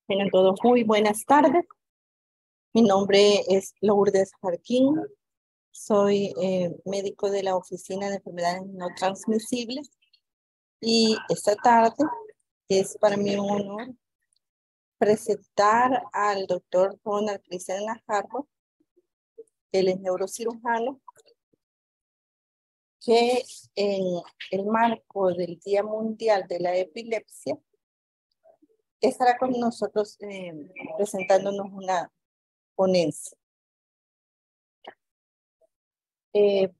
Tengan todos muy buenas tardes. Mi nombre es Lourdes Jarquín. Soy médico de la Oficina de Enfermedades No Transmisibles. Y esta tarde es para mí un honor presentar al doctor Ronald Cristian Najarro. Él es neurocirujano, que en el marco del Día Mundial de la Epilepsia estará con nosotros presentándonos una ponencia.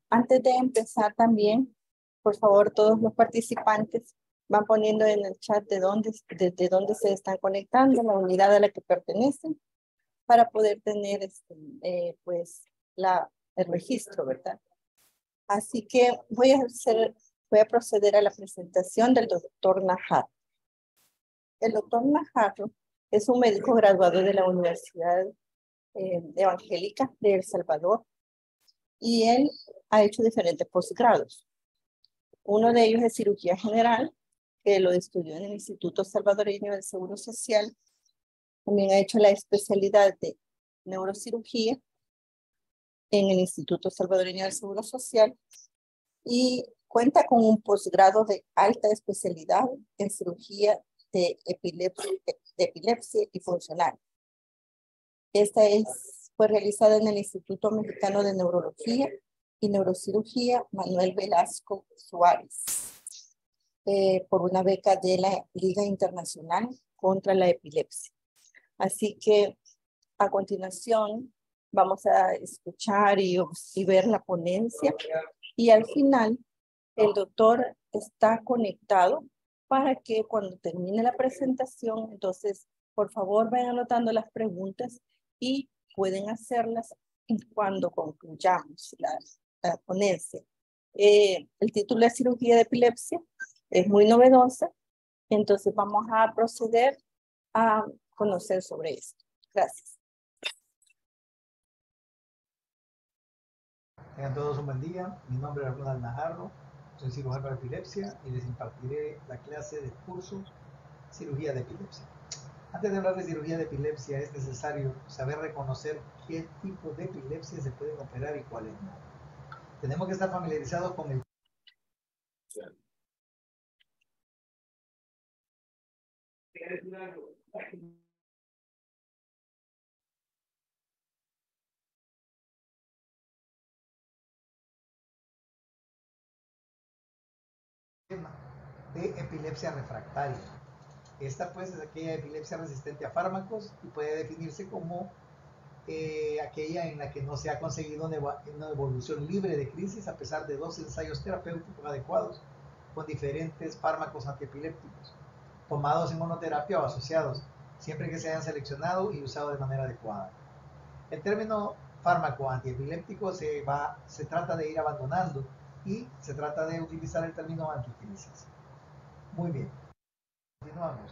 Antes de empezar también, por favor, todos los participantes van poniendo en el chat desde dónde se están conectando, la unidad a la que pertenecen, para poder tener pues el registro, ¿verdad? Así que voy a proceder a la presentación del doctor Najarro. El doctor Najarro es un médico graduado de la Universidad Evangélica de El Salvador, y él ha hecho diferentes posgrados. Uno de ellos es cirugía general, que lo estudió en el Instituto Salvadoreño del Seguro Social. También ha hecho la especialidad de neurocirugía en el Instituto Salvadoreño del Seguro Social y cuenta con un posgrado de alta especialidad en cirugía de epilepsia y funcional. Esta fue realizada en el Instituto Mexicano de Neurología y Neurocirugía Manuel Velasco Suárez, por una beca de la Liga Internacional contra la Epilepsia. Así que a continuación vamos a escuchar y ver la ponencia, y al final el doctor está conectado para que cuando termine la presentación, entonces por favor vayan anotando las preguntas y pueden hacerlas cuando concluyamos la ponencia. El título es cirugía de epilepsia, es muy novedosa, entonces vamos a proceder a conocer sobre esto. Gracias. Tengan todos un buen día. Mi nombre es Ronald Najarro, soy cirujano de epilepsia y les impartiré la clase del curso Cirugía de Epilepsia. Antes de hablar de cirugía de epilepsia, es necesario saber reconocer qué tipo de epilepsia se pueden operar y cuáles no. Tenemos que estar familiarizados con el de epilepsia refractaria. Esta pues es aquella epilepsia resistente a fármacos y puede definirse como aquella en la que no se ha conseguido una evolución libre de crisis a pesar de 2 ensayos terapéuticos adecuados con diferentes fármacos antiepilépticos, tomados en monoterapia o asociados, siempre que se hayan seleccionado y usado de manera adecuada. El término fármaco antiepiléptico se trata de ir abandonando y se trata de utilizar el término anticrisis. Muy bien, continuamos.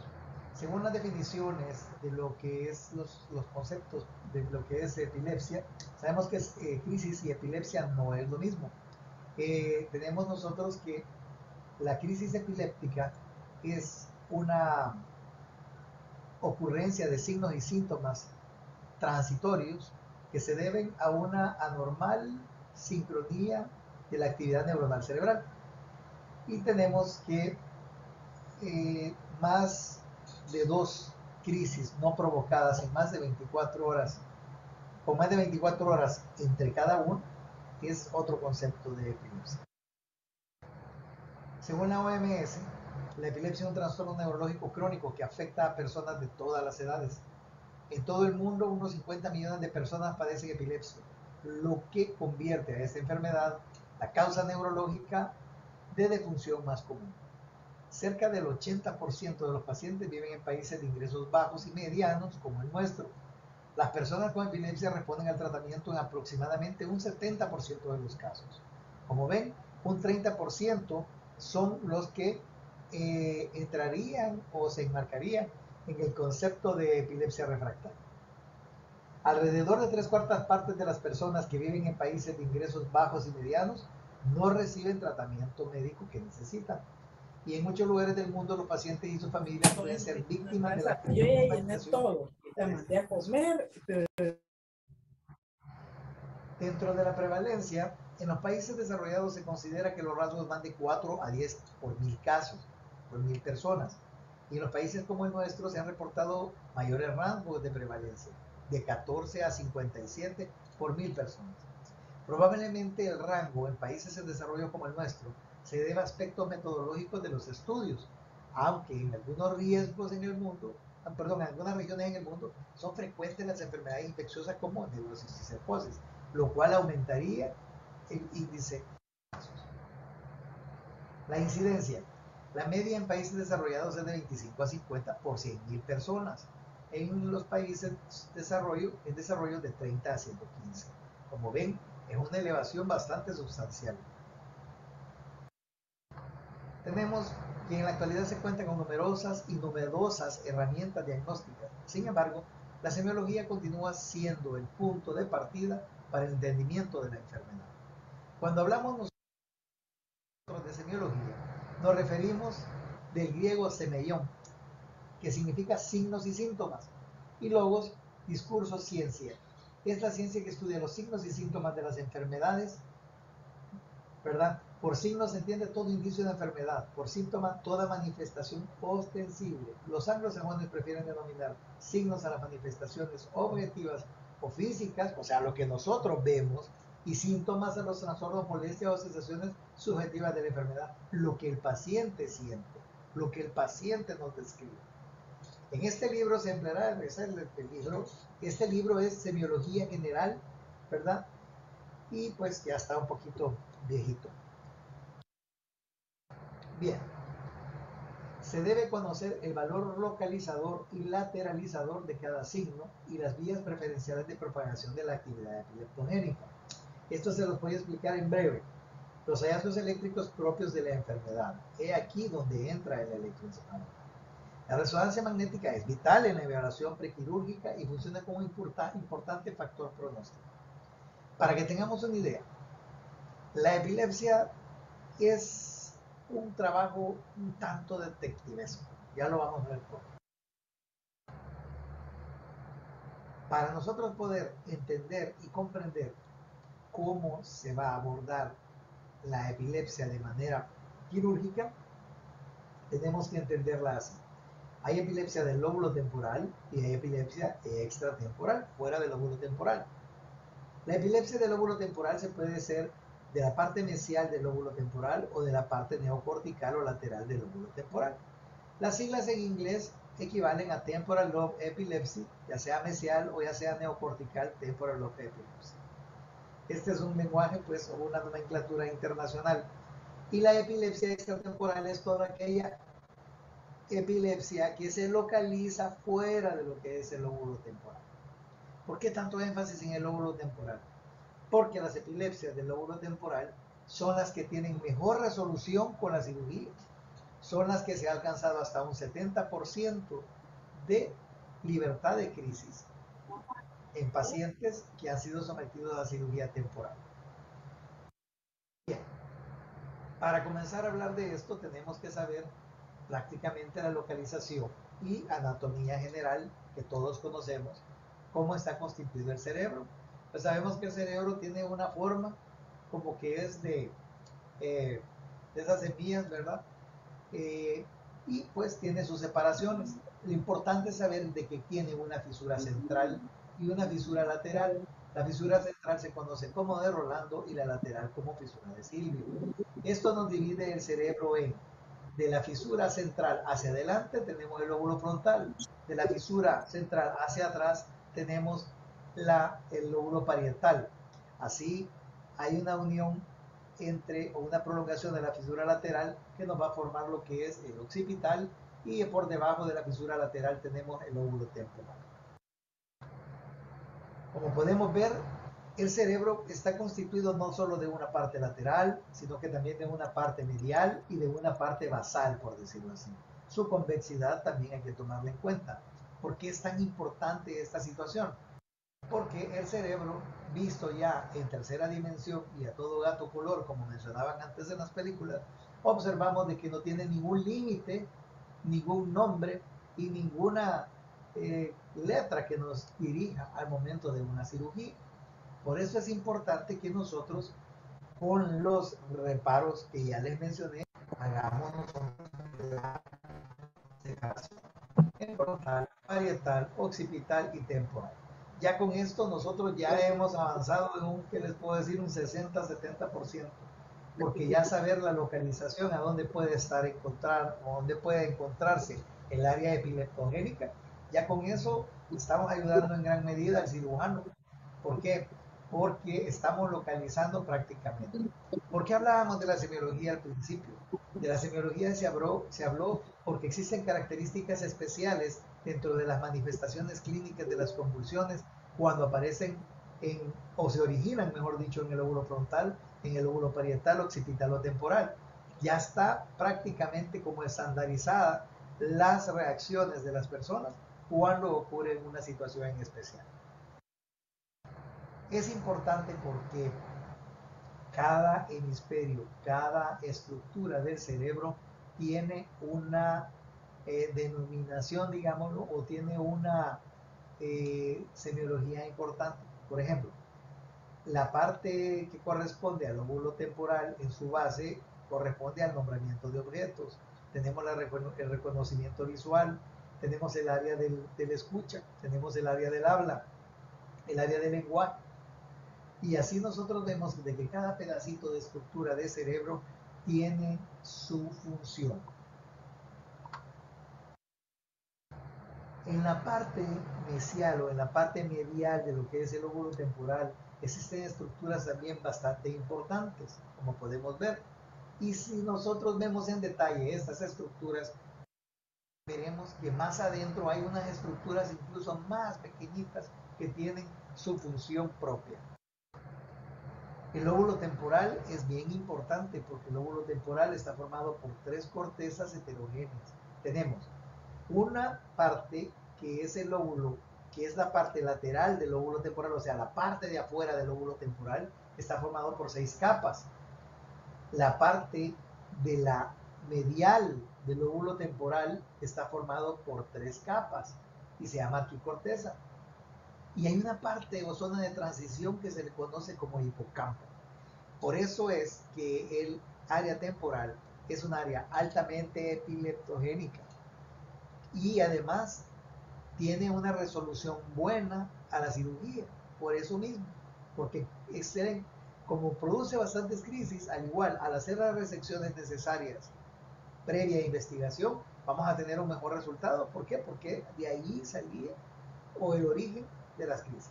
Según las definiciones de lo que es los conceptos de lo que es epilepsia, sabemos que crisis y epilepsia no es lo mismo. Tenemos nosotros que la crisis epiléptica es una ocurrencia de signos y síntomas transitorios que se deben a una anormal sincronía de la actividad neuronal cerebral. Y tenemos que más de 2 crisis no provocadas en más de 24 horas, con más de 24 horas entre cada uno, es otro concepto de epilepsia. Según la OMS, la epilepsia es un trastorno neurológico crónico que afecta a personas de todas las edades. En todo el mundo, unos 50 millones de personas padecen epilepsia, lo que convierte a esta enfermedad la causa neurológica de defunción más común. Cerca del 80% de los pacientes viven en países de ingresos bajos y medianos, como el nuestro. Las personas con epilepsia responden al tratamiento en aproximadamente un 70% de los casos. Como ven, un 30% son los que entrarían o se enmarcarían en el concepto de epilepsia refractaria. Alrededor de 3/4 partes de las personas que viven en países de ingresos bajos y medianos no reciben tratamiento médico que necesitan. Y en muchos lugares del mundo los pacientes y sus familias pueden ser víctimas de la Yo ya llené todo, la mandé a comer. Dentro de la prevalencia, en los países desarrollados se considera que los rasgos van de 4 a 10 por 1000 casos, por 1000 personas. Y en los países como el nuestro se han reportado mayores rangos de prevalencia, de 14 a 57 por 1000 personas. Probablemente el rango en países en desarrollo como el nuestro se debe a aspectos metodológicos de los estudios, aunque en algunos riesgos en el mundo, en algunas regiones en el mundo son frecuentes las enfermedades infecciosas como neurocisticercosis, lo cual aumentaría el índice de casos. La incidencia. La media en países desarrollados es de 25 a 50 por 100.000 personas. En los países en desarrollo de 30 a 115. Como ven, es una elevación bastante sustancial. Tenemos que en la actualidad se cuenta con numerosas y novedosas herramientas diagnósticas. Sin embargo, la semiología continúa siendo el punto de partida para el entendimiento de la enfermedad. Cuando hablamos nosotros de semiología, nos referimos del griego semeion, que significa signos y síntomas, y logos, discurso, ciencia. Es la ciencia que estudia los signos y síntomas de las enfermedades, ¿verdad? Por signos se entiende todo indicio de enfermedad, por síntoma toda manifestación ostensible. Los anglosajones prefieren denominar signos a las manifestaciones objetivas o físicas, o sea, lo que nosotros vemos, y síntomas a los trastornos, molestias o sensaciones subjetivas de la enfermedad, lo que el paciente siente, lo que el paciente nos describe. En este libro se empleará, este libro es Semiología General, ¿verdad? Y pues ya está un poquito viejito. Bien, se debe conocer el valor localizador y lateralizador de cada signo y las vías preferenciales de propagación de la actividad epileptogénica. Esto se los voy a explicar en breve. Los hallazgos eléctricos propios de la enfermedad. He aquí donde entra el electroencefalograma. La resonancia magnética es vital en la evaluación prequirúrgica y funciona como un importante factor pronóstico. Para que tengamos una idea, la epilepsia es un trabajo un tanto detectivesco. Ya lo vamos a ver por. Para nosotros poder entender y comprender cómo se va a abordar la epilepsia de manera quirúrgica, tenemos que entenderla así. Hay epilepsia del lóbulo temporal y hay epilepsia extratemporal, fuera del lóbulo temporal. La epilepsia del lóbulo temporal se puede ser de la parte mesial del lóbulo temporal o de la parte neocortical o lateral del lóbulo temporal. Las siglas en inglés equivalen a Temporal Lobe Epilepsy, ya sea mesial o ya sea neocortical Temporal Lobe Epilepsy. Este es un lenguaje, pues, o una nomenclatura internacional. Y la epilepsia extratemporal es toda aquella epilepsia que se localiza fuera de lo que es el lóbulo temporal. ¿Por qué tanto énfasis en el lóbulo temporal? Porque las epilepsias del lóbulo temporal son las que tienen mejor resolución con la cirugía. Son las que se ha alcanzado hasta un 70% de libertad de crisis en pacientes que han sido sometidos a cirugía temporal. Bien, para comenzar a hablar de esto tenemos que saber prácticamente la localización y anatomía general que todos conocemos, cómo está constituido el cerebro. Pues sabemos que el cerebro tiene una forma como que es de esas semillas, ¿verdad? Y pues tiene sus separaciones. Lo importante es saber de que tiene una fisura central y una fisura lateral. La fisura central se conoce como de Rolando y la lateral como fisura de Silvio. Esto nos divide el cerebro en: de la fisura central hacia adelante tenemos el lóbulo frontal, de la fisura central hacia atrás tenemos el lóbulo parietal. Así hay una unión o una prolongación de la fisura lateral que nos va a formar lo que es el occipital, y por debajo de la fisura lateral tenemos el lóbulo temporal. Como podemos ver, el cerebro está constituido no solo de una parte lateral, sino que también de una parte medial y de una parte basal, por decirlo así. Su convexidad también hay que tomarla en cuenta. ¿Por qué es tan importante esta situación? Porque el cerebro, visto ya en tercera dimensión y a todo gato color, como mencionaban antes en las películas, observamos de que no tiene ningún límite, ningún nombre y ninguna letra que nos dirija al momento de una cirugía. Por eso es importante que nosotros, con los reparos que ya les mencioné, hagamos nosotros la separación en frontal, parietal, occipital y temporal. Ya con esto nosotros ya hemos avanzado en un, ¿qué les puedo decir? Un 60-70%, porque ya saber la localización a dónde puede estar encontrar o dónde puede encontrarse el área epileptogénica, ya con eso estamos ayudando en gran medida al cirujano. ¿Por qué? Porque estamos localizando prácticamente. ¿Por qué hablábamos de la semiología al principio? De la semiología se habló porque existen características especiales dentro de las manifestaciones clínicas de las convulsiones cuando aparecen o se originan, mejor dicho, en el lóbulo frontal, en el lóbulo parietal, occipital o temporal. Ya está prácticamente como estandarizada las reacciones de las personas cuando ocurre una situación en especial. Es importante porque cada hemisferio, cada estructura del cerebro tiene una denominación, digámoslo, o tiene una semiología importante. Por ejemplo, la parte que corresponde al lóbulo temporal en su base corresponde al nombramiento de objetos. Tenemos el reconocimiento visual, tenemos el área del escucha, tenemos el área del habla, el área del lenguaje. Y así nosotros vemos de que cada pedacito de estructura de cerebro tiene su función. En la parte mesial o en la parte medial de lo que es el lóbulo temporal existen estructuras también bastante importantes, como podemos ver. Y si nosotros vemos en detalle estas estructuras, veremos que más adentro hay unas estructuras incluso más pequeñitas que tienen su función propia. El lóbulo temporal es bien importante porque el lóbulo temporal está formado por 3 cortezas heterogéneas. Tenemos una parte que es el lóbulo, que es la parte lateral del lóbulo temporal, o sea, la parte de afuera del lóbulo temporal, está formado por 6 capas. La parte de la medial del lóbulo temporal está formado por 3 capas y se llama arquicorteza. Y hay una parte o zona de transición que se le conoce como hipocampo. Por eso es que el área temporal es un área altamente epileptogénica y además tiene una resolución buena a la cirugía, por eso mismo, porque como produce bastantes crisis, al igual al hacer las resecciones necesarias previa investigación, vamos a tener un mejor resultado. ¿Por qué? Porque de ahí salía o el origen de las crisis.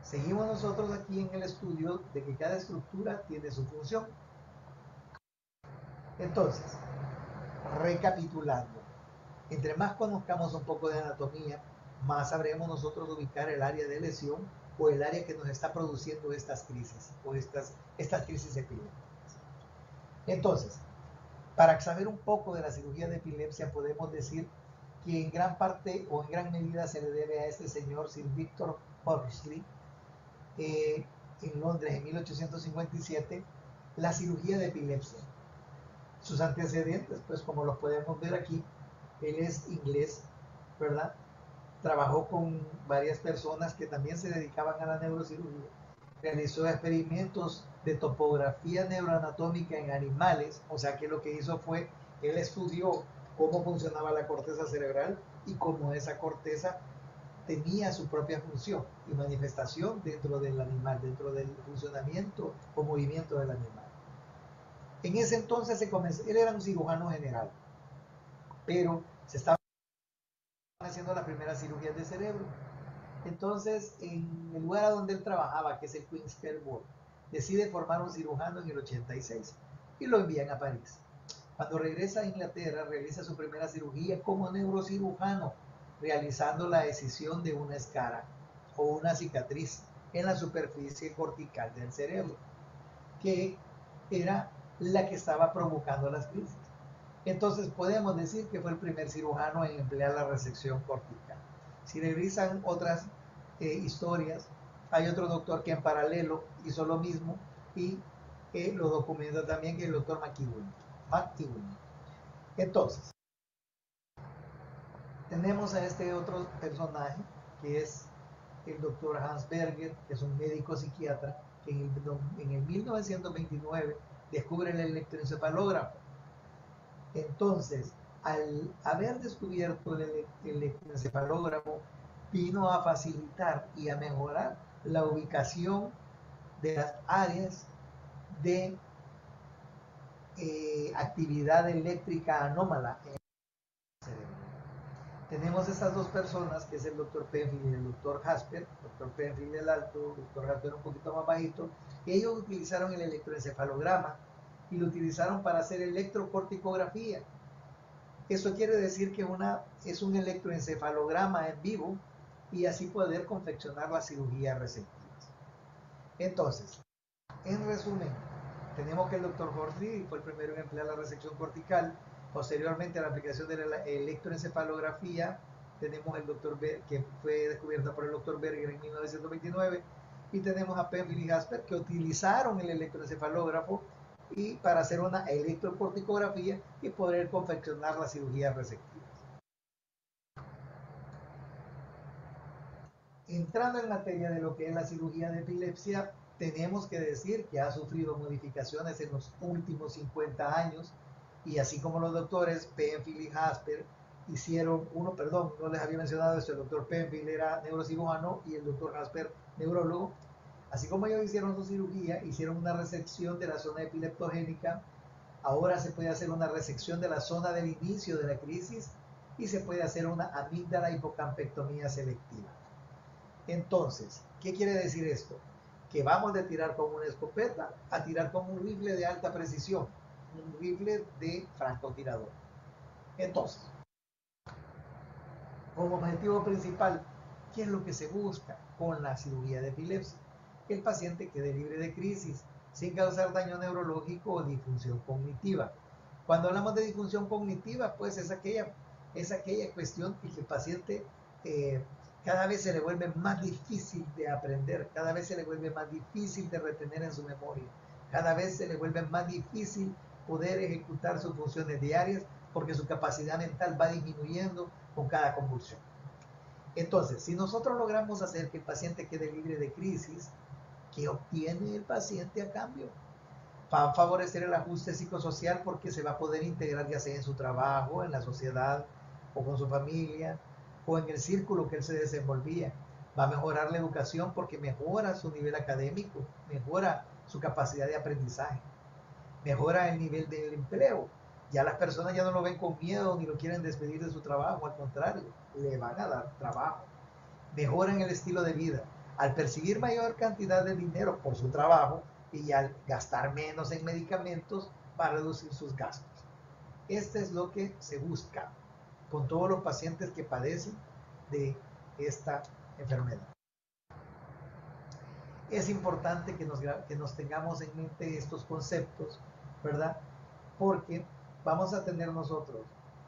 Seguimos nosotros aquí en el estudio de que cada estructura tiene su función. Entonces, recapitulando, entre más conozcamos un poco de anatomía, más sabremos nosotros ubicar el área de lesión o el área que nos está produciendo estas crisis o estas crisis epilépticas. Entonces, para saber un poco de la cirugía de epilepsia, podemos decir que en gran parte o en gran medida se le debe a este señor Sir Victor Horsley, en Londres en 1857, la cirugía de epilepsia. Sus antecedentes, pues como los podemos ver aquí, él es inglés, ¿verdad? Trabajó con varias personas que también se dedicaban a la neurocirugía. Realizó experimentos de topografía neuroanatómica en animales, o sea que lo que hizo fue, él estudió cómo funcionaba la corteza cerebral y cómo esa corteza tenía su propia función y manifestación dentro del animal, dentro del funcionamiento o movimiento del animal. En ese entonces él era un cirujano general, pero se estaba haciendo las primeras cirugías de cerebro. Entonces, en el lugar donde él trabajaba, que es el Queen's Care Board, decide formar un cirujano en el 86 y lo envían a París. Cuando regresa a Inglaterra, realiza su primera cirugía como neurocirujano, realizando la escisión de una escara o una cicatriz en la superficie cortical del cerebro, que era la que estaba provocando las crisis. Entonces podemos decir que fue el primer cirujano en emplear la resección cortical. Si revisan otras historias, hay otro doctor que en paralelo hizo lo mismo y que lo documenta también, que es el doctor McEwen. Entonces, tenemos a este otro personaje, que es el doctor Hans Berger, que es un médico psiquiatra, que en el 1929 descubre el electroencefalógrafo. Entonces, al haber descubierto el electroencefalógrafo, vino a facilitar y a mejorar la ubicación de las áreas de actividad eléctrica anómala en el cerebro. Tenemos estas dos personas, que es el doctor Penfield y el doctor Jasper. Doctor Penfield el alto, doctor Jasper un poquito más bajito. Y ellos utilizaron el electroencefalograma y lo utilizaron para hacer electrocorticografía. Eso quiere decir que es un electroencefalograma en vivo y así poder confeccionar las cirugías receptivas. Entonces, en resumen, tenemos que el doctor Horsley fue el primero en emplear la resección cortical. Posteriormente a la aplicación de la electroencefalografía, tenemos el doctor que fue descubierta por el doctor Berger en 1929, y tenemos a Penfield y Jasper, que utilizaron el electroencefalógrafo y para hacer una electrocorticografía y poder confeccionar las cirugías receptivas. Entrando en materia de lo que es la cirugía de epilepsia, tenemos que decir que ha sufrido modificaciones en los últimos 50 años, y así como los doctores Penfield y Jasper hicieron no les había mencionado esto, el doctor Penfield era neurocirujano y el doctor Jasper neurólogo. Así como ellos hicieron su cirugía, hicieron una resección de la zona epileptogénica, ahora se puede hacer una resección de la zona del inicio de la crisis y se puede hacer una amígdala hipocampectomía selectiva. Entonces, ¿qué quiere decir esto? Que vamos de tirar con una escopeta a tirar con un rifle de alta precisión, un rifle de francotirador. Entonces, como objetivo principal, ¿qué es lo que se busca con la cirugía de epilepsia? Que el paciente quede libre de crisis, sin causar daño neurológico o disfunción cognitiva. Cuando hablamos de disfunción cognitiva, pues es aquella cuestión que el paciente cada vez se le vuelve más difícil de aprender, cada vez se le vuelve más difícil de retener en su memoria, cada vez se le vuelve más difícil poder ejecutar sus funciones diarias porque su capacidad mental va disminuyendo con cada convulsión. Entonces, si nosotros logramos hacer que el paciente quede libre de crisis, ¿qué obtiene el paciente a cambio? Va a favorecer el ajuste psicosocial porque se va a poder integrar ya sea en su trabajo, en la sociedad o con su familia o en el círculo que él se desenvolvía. Va a mejorar la educación porque mejora su nivel académico, mejora su capacidad de aprendizaje, mejora el nivel del empleo. Ya las personas ya no lo ven con miedo ni lo quieren despedir de su trabajo, al contrario, le van a dar trabajo. Mejoran el estilo de vida. Al percibir mayor cantidad de dinero por su trabajo y al gastar menos en medicamentos, va a reducir sus gastos. Esto es lo que se busca con todos los pacientes que padecen de esta enfermedad. Es importante que nos tengamos en mente estos conceptos, ¿verdad? Porque vamos a tener nosotros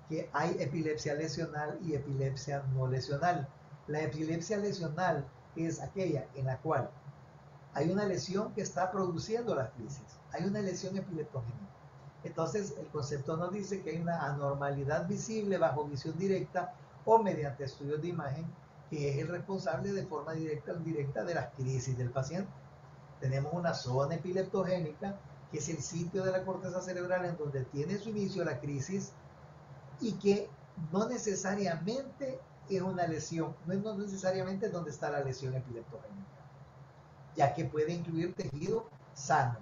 que hay epilepsia lesional y epilepsia no lesional. La epilepsia lesional es aquella en la cual hay una lesión que está produciendo la crisis, hay una lesión epileptogénica. Entonces el concepto nos dice que hay una anormalidad visible bajo visión directa o mediante estudios de imagen, que es el responsable de forma directa o indirecta de las crisis del paciente. Tenemos una zona epileptogénica, que es el sitio de la corteza cerebral en donde tiene su inicio la crisis y que no necesariamente es una lesión, no es necesariamente donde está la lesión epileptogénica, ya que puede incluir tejido sano.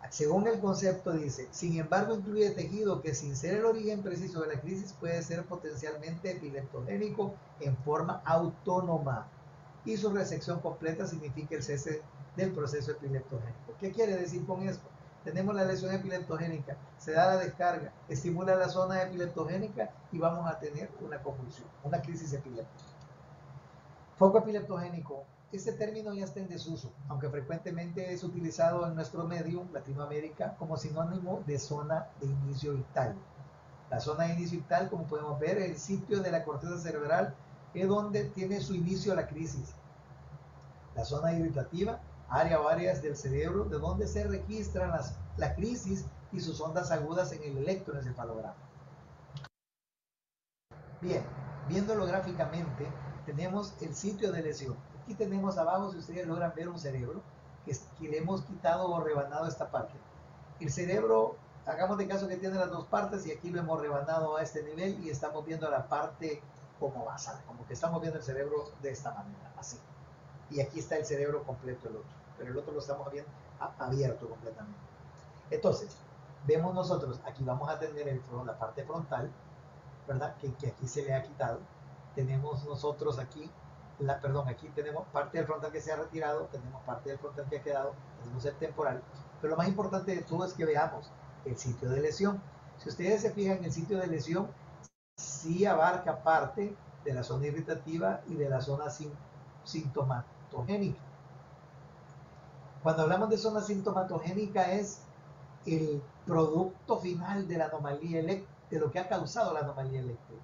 Según el concepto dice, sin embargo incluye tejido que sin ser el origen preciso de la crisis puede ser potencialmente epileptogénico en forma autónoma y su resección completa significa el cese del proceso epileptogénico. ¿Qué quiere decir con esto? Tenemos la lesión epileptogénica, se da la descarga, estimula la zona epileptogénica y vamos a tener una convulsión, una crisis epiléptica. Foco epileptogénico. Este término ya está en desuso, aunque frecuentemente es utilizado en nuestro medio, Latinoamérica, como sinónimo de zona de inicio ictal. La zona de inicio ictal, como podemos ver, es el sitio de la corteza cerebral, es donde tiene su inicio la crisis. La zona irritativa área o áreas del cerebro de donde se registran la crisis y sus ondas agudas en el electroencefalograma. Bien, viéndolo gráficamente, tenemos el sitio de lesión. Aquí tenemos abajo, si ustedes logran ver un cerebro, que le hemos quitado o rebanado esta parte. El cerebro, hagamos de caso que tiene las dos partes y aquí lo hemos rebanado a este nivel y estamos viendo la parte como basal, como que estamos viendo el cerebro de esta manera, así. Y aquí está el cerebro completo el otro, pero el otro lo estamos viendo abierto completamente. Entonces, vemos nosotros, aquí vamos a tener la parte frontal, ¿verdad? Que aquí se le ha quitado. Tenemos nosotros aquí, aquí tenemos parte del frontal que se ha retirado, tenemos parte del frontal que ha quedado, tenemos el temporal. Pero lo más importante de todo es que veamos el sitio de lesión. Si ustedes se fijan, el sitio de lesión sí abarca parte de la zona irritativa y de la zona sintomatogénica. Cuando hablamos de zona sintomatogénica es el producto final de la anomalía eléctrica, de lo que ha causado la anomalía eléctrica.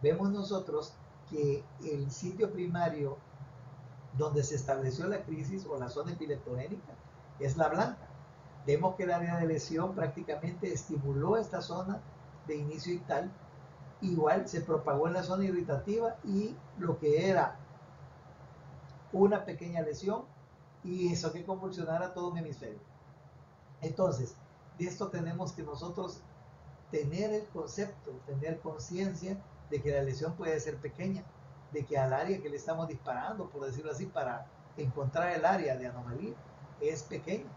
Vemos nosotros que el sitio primario donde se estableció la crisis o la zona epileptogénica es la blanca. Vemos que el área de lesión prácticamente estimuló esta zona de inicio ictal, igual se propagó en la zona irritativa y lo que era una pequeña lesión y hizo que convulsionara todo un hemisferio. Entonces, de esto tenemos que nosotros tener el concepto, tener conciencia de que la lesión puede ser pequeña, de que al área que le estamos disparando, por decirlo así, para encontrar el área de anomalía, es pequeña,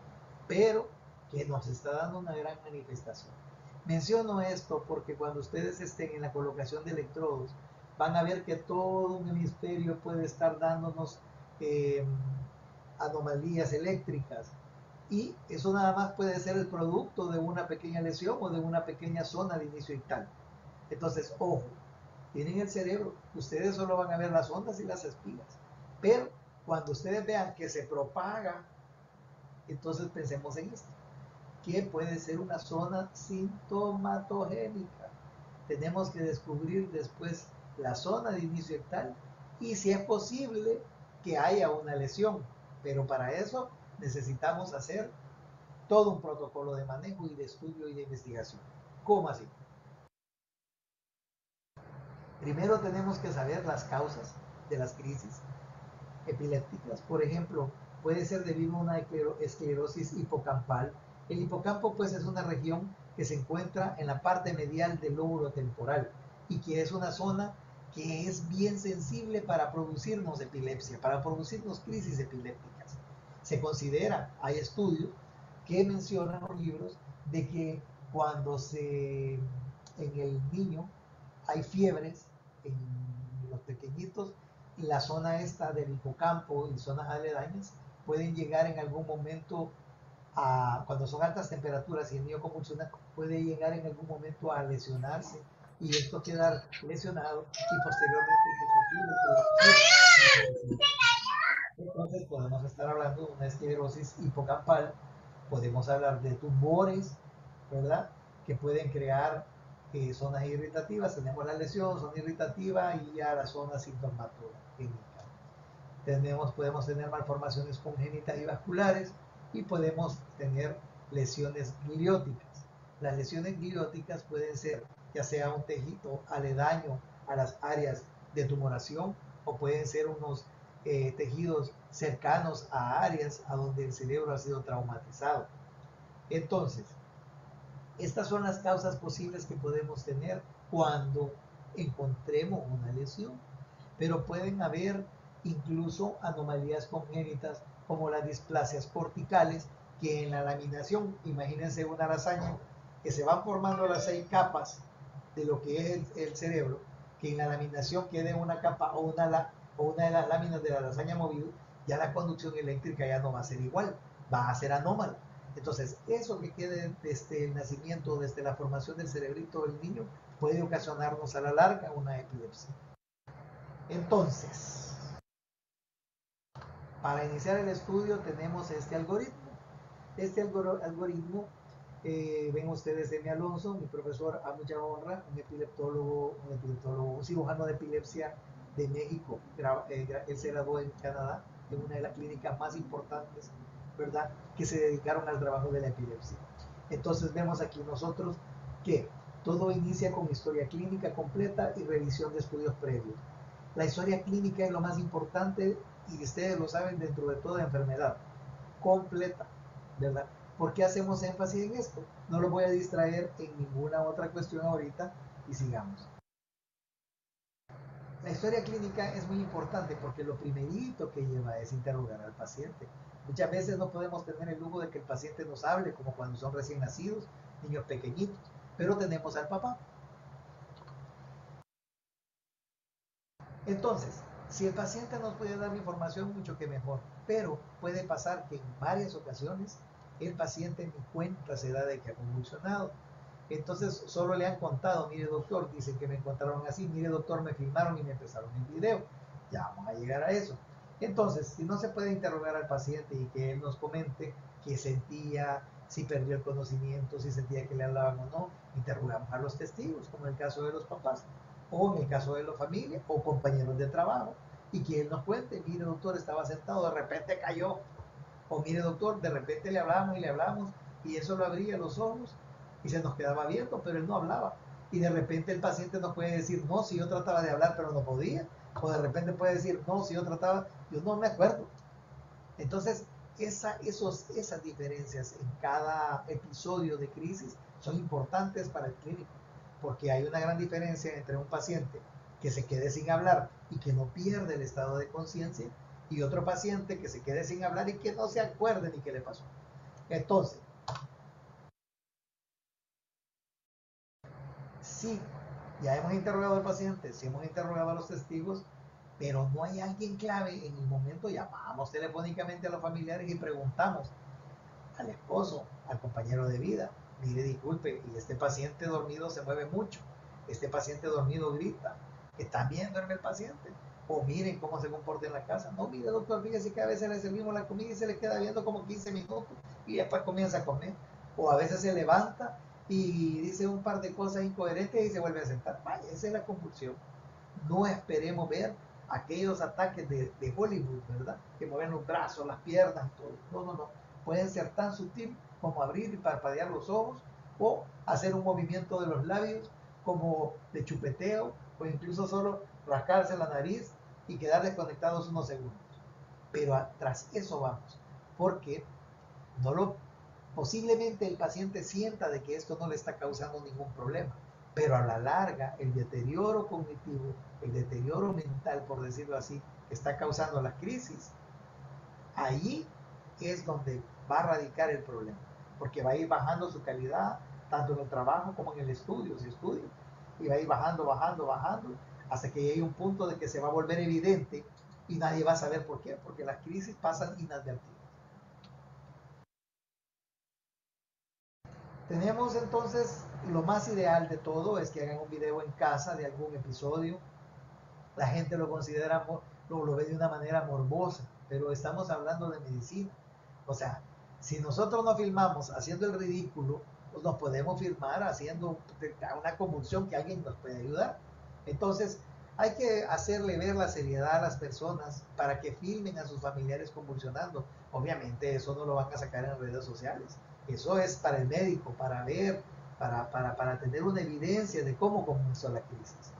pero que nos está dando una gran manifestación. Menciono esto porque cuando ustedes estén en la colocación de electrodos, van a ver que todo un hemisferio puede estar dándonos anomalías eléctricas, y eso nada más puede ser el producto de una pequeña lesión o de una pequeña zona de inicio ictal. Entonces, ojo, tienen el cerebro, ustedes solo van a ver las ondas y las espigas, pero cuando ustedes vean que se propaga, entonces pensemos en esto, que puede ser una zona sintomatogénica. Tenemos que descubrir después la zona de inicio ictal y si es posible que haya una lesión, pero para eso necesitamos hacer todo un protocolo de manejo y de estudio y de investigación. ¿Cómo así? Primero tenemos que saber las causas de las crisis epilépticas. Por ejemplo, puede ser debido a una esclerosis hipocampal. El hipocampo pues es una región que se encuentra en la parte medial del lóbulo temporal y que es una zona que es bien sensible para producirnos epilepsia, para producirnos crisis epilépticas. Se considera, hay estudios que mencionan los libros de que cuando en el niño hay fiebres, en los pequeñitos, la zona esta del hipocampo y zonas aledañas pueden llegar en algún momento cuando son altas temperaturas y el niño convulsiona, puede llegar en algún momento a lesionarse y esto quedar lesionado y posteriormente entonces podemos estar hablando de una esclerosis hipocampal, podemos hablar de tumores, ¿verdad? Que pueden crear zonas irritativas. Tenemos la lesión, zona irritativa y ya la zona sintomatogénica. Podemos tener malformaciones congénitas y vasculares y podemos tener lesiones glióticas. Las lesiones glióticas pueden ser ya sea un tejido aledaño a las áreas de tumoración o pueden ser unos tejidos cercanos a áreas a donde el cerebro ha sido traumatizado. Entonces, estas son las causas posibles que podemos tener cuando encontremos una lesión, pero pueden haber incluso anomalías congénitas como las displasias corticales, que en la laminación, imagínense una lasaña, que se van formando las 6 capas de lo que es el cerebro, que en la laminación quede una capa o una de las láminas de la lasaña movido, ya la conducción eléctrica ya no va a ser igual, va a ser anómala. Entonces, eso que quede desde el nacimiento, desde la formación del cerebrito del niño, puede ocasionarnos a la larga una epilepsia. Entonces, para iniciar el estudio tenemos este algoritmo. Este algoritmo, ven ustedes M. Alonso, mi profesor a mucha honra, un epileptólogo, un cirujano de epilepsia de México. Él se graduó en Canadá en una de las clínicas más importantes, ¿verdad?, que se dedicaron al trabajo de la epilepsia. Entonces vemos aquí nosotros que todo inicia con historia clínica completa y revisión de estudios previos. La historia clínica es lo más importante y ustedes lo saben dentro de toda enfermedad, completa, ¿verdad? ¿Por qué hacemos énfasis en esto? No lo voy a distraer en ninguna otra cuestión ahorita y sigamos. La historia clínica es muy importante porque lo primerito que lleva es interrogar al paciente. Muchas veces no podemos tener el lujo de que el paciente nos hable, como cuando son recién nacidos, niños pequeñitos, pero tenemos al papá. Entonces, si el paciente nos puede dar información, mucho que mejor, pero puede pasar que en varias ocasiones el paciente ni cuenta se da de que ha convulsionado. Entonces solo le han contado, mire doctor, dicen que me encontraron así, mire doctor, me filmaron y me empezaron el video. Ya vamos a llegar a eso. Entonces, si no se puede interrogar al paciente y que él nos comente qué sentía, si perdió el conocimiento, si sentía que le hablaban o no, interrogamos a los testigos, como en el caso de los papás, o en el caso de la familia, o compañeros de trabajo, y que él nos cuente, mire doctor, estaba sentado, de repente cayó, o mire doctor, de repente le hablamos, y eso lo abría los ojos, y se nos quedaba abierto, pero él no hablaba. Y de repente el paciente nos puede decir, no, si yo trataba de hablar, pero no podía. O de repente puede decir, no, si yo trataba, yo no me acuerdo. Entonces, esas diferencias en cada episodio de crisis son importantes para el clínico, porque hay una gran diferencia entre un paciente que se quede sin hablar y que no pierde el estado de conciencia, y otro paciente que se quede sin hablar y que no se acuerde ni qué le pasó. Entonces, sí, ya hemos interrogado al paciente, sí hemos interrogado a los testigos, pero no hay alguien clave. En el momento llamamos telefónicamente a los familiares y preguntamos al esposo, al compañero de vida, mire, disculpe, y este paciente dormido se mueve mucho, este paciente dormido grita, ¿está bien duerme el paciente? O miren cómo se comporta en la casa. No, mire doctor, fíjese que a veces le servimos la comida y se le queda viendo como 15 minutos y después comienza a comer. O a veces se levanta y dice un par de cosas incoherentes y se vuelve a sentar. Vaya, esa es la convulsión. No esperemos ver aquellos ataques de Hollywood, ¿verdad? Que mueven los brazos, las piernas, todo. No, no, no. Pueden ser tan sutil como abrir y parpadear los ojos, o hacer un movimiento de los labios como de chupeteo, o incluso solo rascarse la nariz y quedar desconectados unos segundos. Pero tras eso vamos, porque no lo, posiblemente el paciente sienta de que esto no le está causando ningún problema, pero a la larga el deterioro cognitivo, el deterioro mental, por decirlo así, que está causando la crisis, ahí es donde va a radicar el problema, porque va a ir bajando su calidad, tanto en el trabajo como en el estudio, si estudia, y va a ir bajando, hasta que llegue un punto de que se va a volver evidente y nadie va a saber por qué, porque las crisis pasan inadvertidas. Tenemos entonces, lo más ideal de todo es que hagan un video en casa de algún episodio. La gente lo considera, lo ve de una manera morbosa, pero estamos hablando de medicina. O sea, si nosotros nos filmamos haciendo el ridículo, pues nos podemos filmar haciendo una convulsión que alguien nos puede ayudar. Entonces, hay que hacerle ver la seriedad a las personas para que filmen a sus familiares convulsionando. Obviamente eso no lo van a sacar en redes sociales. Eso es para el médico, para ver, para tener una evidencia de cómo comenzó la crisis.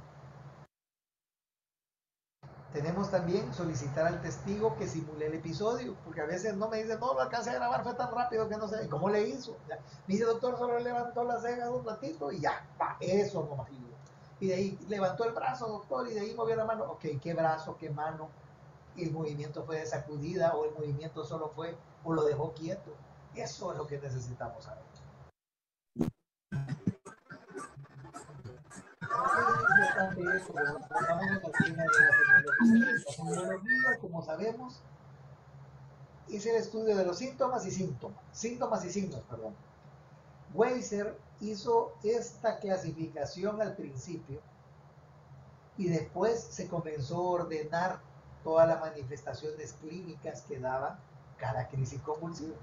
Tenemos también solicitar al testigo que simule el episodio, porque a veces no me dicen, no, lo alcancé a grabar, fue tan rápido que no sé, ¿cómo le hizo? Ya. Me dice, doctor, solo levantó la ceja un ratito y ya, va, eso no más. Y de ahí levantó el brazo, doctor, y de ahí movió la mano. Ok, ¿qué brazo, qué mano? ¿El movimiento fue de sacudida o el movimiento solo fue o lo dejó quieto? Eso es lo que necesitamos saber. Es importante eso, vamos en la esquina de la semiología. La semiología, como sabemos, es el estudio de los síntomas y signos, perdón. Weiser hizo esta clasificación al principio y después se comenzó a ordenar todas las manifestaciones clínicas que daba cada crisis convulsiva.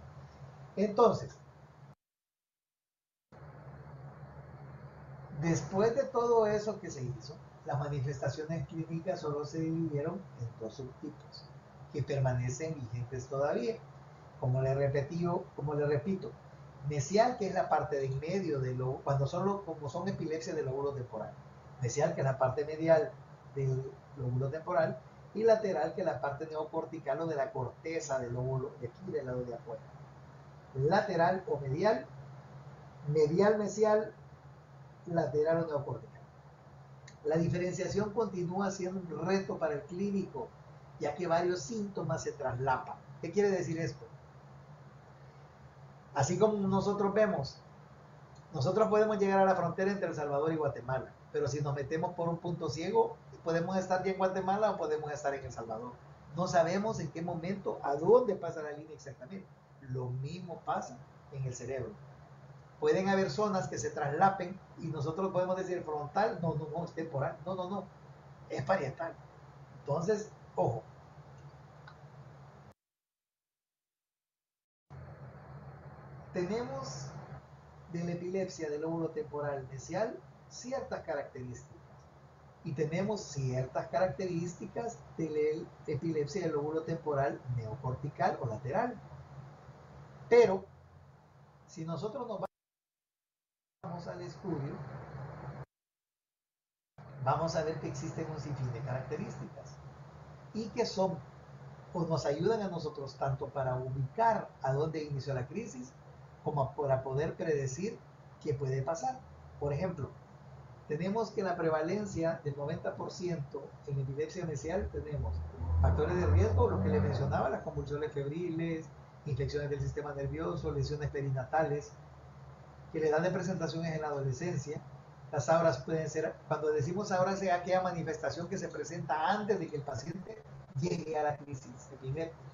Entonces, después de todo eso que se hizo, las manifestaciones clínicas solo se dividieron en dos subtipos. que permanecen vigentes todavía. Como le repito, mesial, que es la parte de en medio del lóbulo, como son epilepsias del lóbulo temporal. Mesial, que es la parte medial del lóbulo temporal, y lateral, que es la parte neocortical o de la corteza del lóbulo de aquí, del lado de afuera. Lateral o medial, medial mesial, lateral o neocortical. La diferenciación continúa siendo un reto para el clínico, ya que varios síntomas se traslapan. ¿Qué quiere decir esto? Así como nosotros vemos, nosotros podemos llegar a la frontera entre El Salvador y Guatemala, pero si nos metemos por un punto ciego, podemos estar ya en Guatemala o podemos estar en El Salvador. No sabemos en qué momento, a dónde pasa la línea exactamente. Lo mismo pasa en el cerebro. Pueden haber zonas que se traslapen y nosotros podemos decir frontal, no, es temporal, no, es parietal. Entonces, ojo. Tenemos de la epilepsia del lóbulo temporal mesial ciertas características y tenemos ciertas características de la epilepsia del lóbulo temporal neocortical o lateral. Pero si nosotros nos vamos al estudio, vamos a ver que existen un sinfín de características y que son o nos ayudan a nosotros tanto para ubicar a dónde inició la crisis como para poder predecir qué puede pasar. Por ejemplo, tenemos que la prevalencia del 90% en epilepsia mesial tenemos factores de riesgo, lo que le mencionaba, las convulsiones febriles, infecciones del sistema nervioso, lesiones perinatales, que le dan de presentaciones en la adolescencia. Las auras pueden ser, cuando decimos auras, es aquella manifestación que se presenta antes de que el paciente llegue a la crisis epiléptica,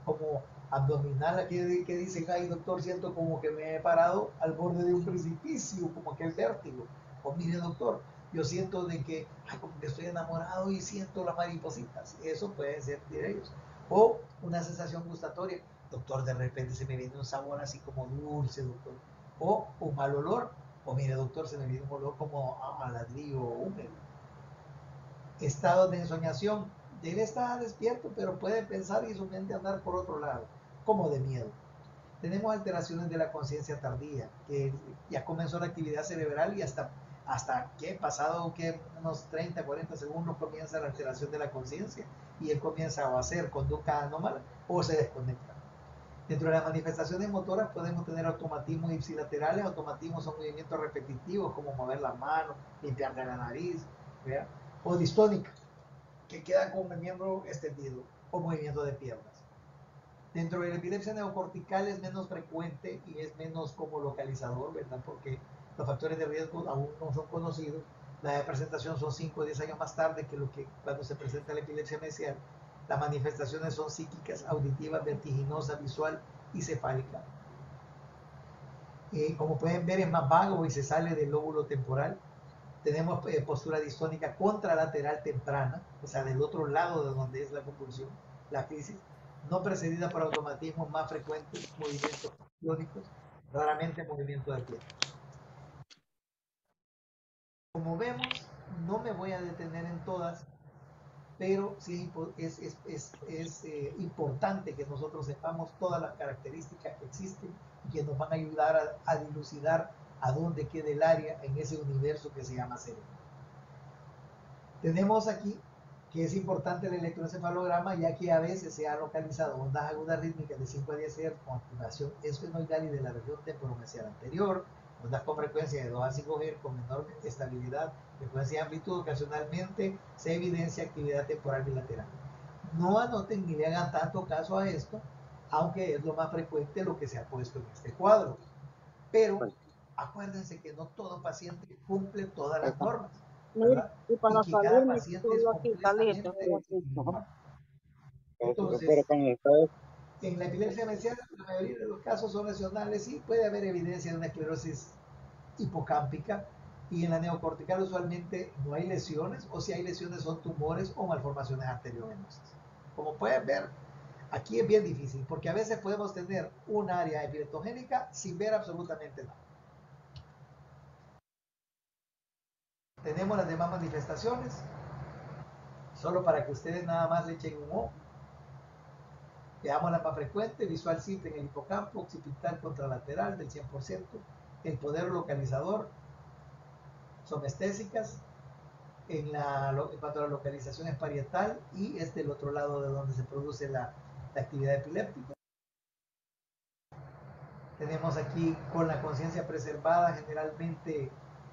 como abdominal, que dicen, ay doctor, siento como que me he parado al borde de un precipicio, como que el vértigo. O mire doctor, yo siento de que, ay, como que estoy enamorado y siento las maripositas. Eso puede ser de ellos. O una sensación gustatoria, doctor, de repente se me viene un sabor así como dulce, doctor. O un mal olor, o mire doctor, se me viene un olor como a ladrillo húmedo. Estados de ensoñación, él está despierto, pero puede pensar y su mente andar por otro lado, como de miedo. Tenemos alteraciones de la conciencia tardía, que ya comenzó la actividad cerebral y hasta que pasado que unos 30, 40 segundos comienza la alteración de la conciencia y él comienza a hacer conducta anómala o se desconecta. Dentro de las manifestaciones motoras podemos tener automatismos ipsilaterales. Automatismos son movimientos repetitivos como mover las manos, limpiar de la nariz, ¿verdad? O distónica, que queda con el miembro extendido, o movimiento de piernas. Dentro de la epilepsia neocortical es menos frecuente y es menos como localizador, ¿verdad? Porque los factores de riesgo aún no son conocidos. La presentación son 5 o 10 años más tarde que cuando se presenta la epilepsia mesial. Las manifestaciones son psíquicas, auditivas, vertiginosas, visual y cefálica. Como pueden ver, es más vago y se sale del lóbulo temporal. Tenemos postura distónica contralateral temprana, o sea, del otro lado de donde es la convulsión, la crisis, no precedida por automatismos más frecuentes, movimientos clónicos, raramente movimiento de pie. Como vemos, no me voy a detener en todas, pero sí es importante que nosotros sepamos todas las características que existen y que nos van a ayudar a dilucidar a dónde queda el área en ese universo que se llama cerebro. Tenemos aquí que es importante el electroencefalograma, ya que a veces se ha localizado ondas agudas rítmicas de 5 a 10 Hz con activación esfenoidal y de la región temporomesial anterior, ondas con frecuencia de 2 a 5 Hz con menor estabilidad, frecuencia y amplitud. Ocasionalmente se evidencia actividad temporal bilateral. No anoten ni le hagan tanto caso a esto, aunque es lo más frecuente lo que se ha puesto en este cuadro. Pero acuérdense que no todo paciente cumple todas las normas, ¿verdad? Y para Y que cada salirme paciente es solo aquí completamente caliente. individual. Entonces, en la epilepsia mesial, la mayoría de los casos son lesionales y puede haber evidencia de una esclerosis hipocámpica, y en la neocortical usualmente no hay lesiones, o si hay lesiones son tumores o malformaciones arteriovenosas. Como pueden ver, aquí es bien difícil, porque a veces podemos tener un área epileptogénica sin ver absolutamente nada. Tenemos las demás manifestaciones, solo para que ustedes nada más le echen un ojo. Veamos la más frecuente: visual simple en el hipocampo, occipital contralateral del 100%, el poder localizador, somestésicas, en cuanto a la localización es parietal y es del otro lado de donde se produce la actividad epiléptica. Tenemos aquí con la conciencia preservada, generalmente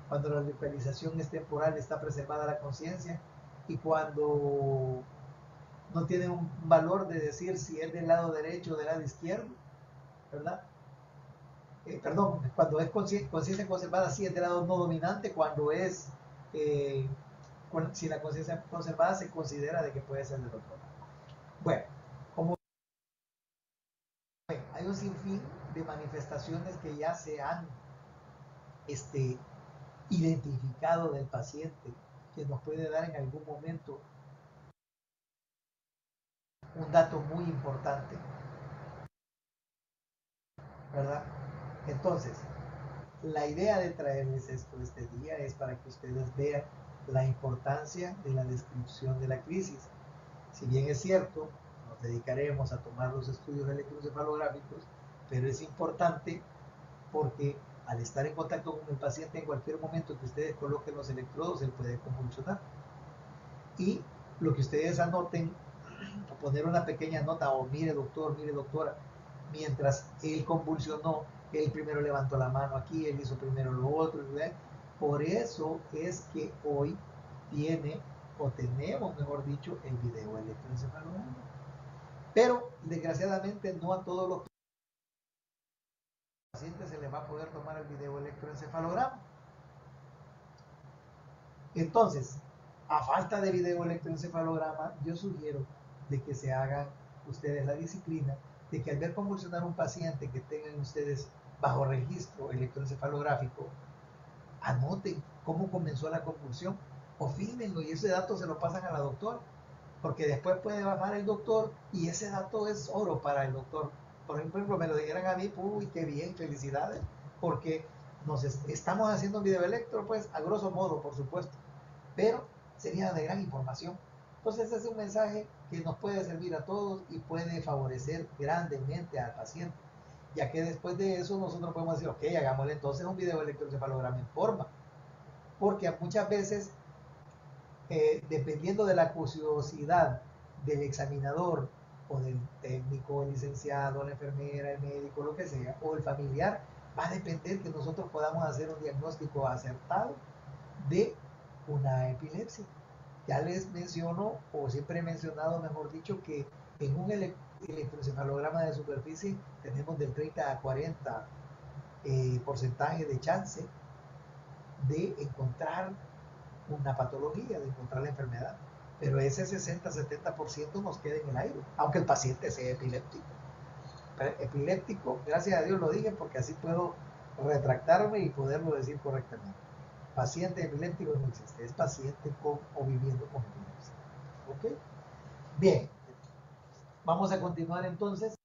cuando la localización es temporal está preservada la conciencia, y cuando no tiene un valor de decir si es del lado derecho o del lado izquierdo, ¿verdad? Perdón, cuando es conciencia conservada sí es del lado no dominante, cuando es si la conciencia conservada se considera de que puede ser del otro lado. Bueno, como ven, hay un sinfín de manifestaciones que ya se han identificado del paciente, que nos puede dar en algún momento un dato muy importante, ¿verdad? Entonces, la idea de traerles esto este día es para que ustedes vean la importancia de la descripción de la crisis. Si bien es cierto, nos dedicaremos a tomar los estudios electroencefalográficos, pero es importante porque al estar en contacto con el paciente, en cualquier momento que ustedes coloquen los electrodos, él puede convulsionar. Y lo que ustedes anoten, poner una pequeña nota, o mire doctor, mire doctora, mientras él convulsionó, él primero levantó la mano aquí, él hizo primero lo otro, ¿verdad? Por eso es que hoy tenemos, mejor dicho, el video electroencefalograma. Pero desgraciadamente no a todos los pacientes se les va a poder tomar el video electroencefalograma. Entonces, a falta de video electroencefalograma, yo sugiero de que se hagan ustedes la disciplina de que al ver convulsionar un paciente que tengan ustedes bajo registro electroencefalográfico, anoten cómo comenzó la convulsión o fíjenlo, y ese dato se lo pasan a la doctora, porque después puede bajar el doctor y ese dato es oro para el doctor. Por ejemplo, me lo dijeran a mí, uy, qué bien, felicidades, porque estamos haciendo un video electro, pues a grosso modo, por supuesto, pero sería de gran información. Entonces es un mensaje que nos puede servir a todos y puede favorecer grandemente al paciente, ya que después de eso nosotros podemos decir, ok, hagámosle entonces un video electroencefalograma en forma, porque muchas veces, dependiendo de la curiosidad del examinador o del técnico, el licenciado, la enfermera, el médico, lo que sea, o el familiar, va a depender que nosotros podamos hacer un diagnóstico acertado de una epilepsia. Ya les menciono, o siempre he mencionado, mejor dicho, que en un electroencefalograma de superficie tenemos del 30 a 40 porcentaje de chance de encontrar una patología, de encontrar la enfermedad. Pero ese 60-70% nos queda en el aire, aunque el paciente sea epiléptico. Epiléptico, gracias a Dios lo dije, porque así puedo retractarme y poderlo decir correctamente. Paciente epiléptico no existe, es paciente con o viviendo con epilepsia. ¿Ok? Bien, vamos a continuar entonces.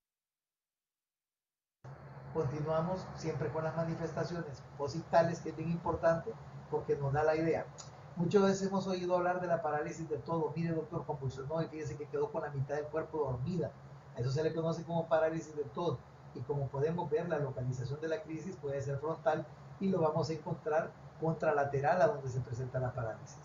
Continuamos siempre con las manifestaciones positales, que es bien importante porque nos da la idea. Muchas veces hemos oído hablar de la parálisis del todo. Mire, doctor, convulsionó y fíjese que quedó con la mitad del cuerpo dormida. A eso se le conoce como parálisis del todo. Y como podemos ver, la localización de la crisis puede ser frontal y lo vamos a encontrar contralateral a donde se presenta la parálisis.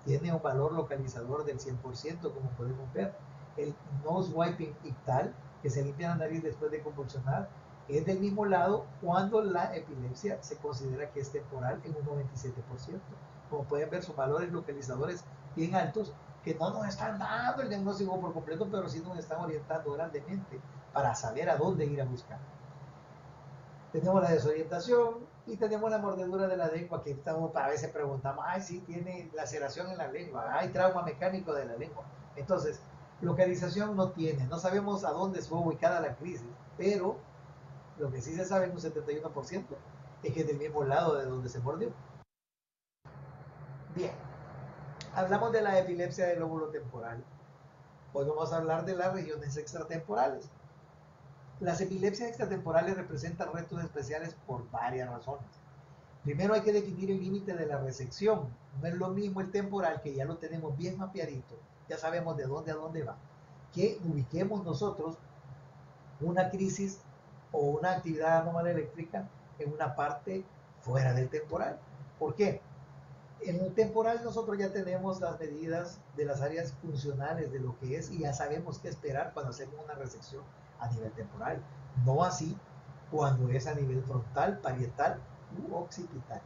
Tiene un valor localizador del 100%, como podemos ver. El nose wiping ictal, que se limpia la nariz después de convulsionar, es del mismo lado cuando la epilepsia se considera que es temporal en un 97%. Como pueden ver, son valores localizadores bien altos que no nos están dando el diagnóstico por completo, pero sí nos están orientando grandemente para saber a dónde ir a buscar. Tenemos la desorientación y tenemos la mordedura de la lengua, que estamos, a veces preguntamos, ay, sí, tiene laceración en la lengua, hay trauma mecánico de la lengua. Entonces, localización no tiene, no sabemos a dónde fue ubicada la crisis, pero lo que sí se sabe en un 71% es que es del mismo lado de donde se mordió. Bien, hablamos de la epilepsia del lóbulo temporal. Hoy vamos a hablar de las regiones extratemporales. Las epilepsias extratemporales representan retos especiales por varias razones. Primero hay que definir el límite de la resección. No es lo mismo el temporal, que ya lo tenemos bien mapeadito, ya sabemos de dónde a dónde va, que ubiquemos nosotros una crisis o una actividad anómala eléctrica en una parte fuera del temporal. ¿Por qué? En el temporal nosotros ya tenemos las medidas de las áreas funcionales de lo que es y ya sabemos qué esperar cuando hacemos una resección a nivel temporal. No así cuando es a nivel frontal, parietal u occipital.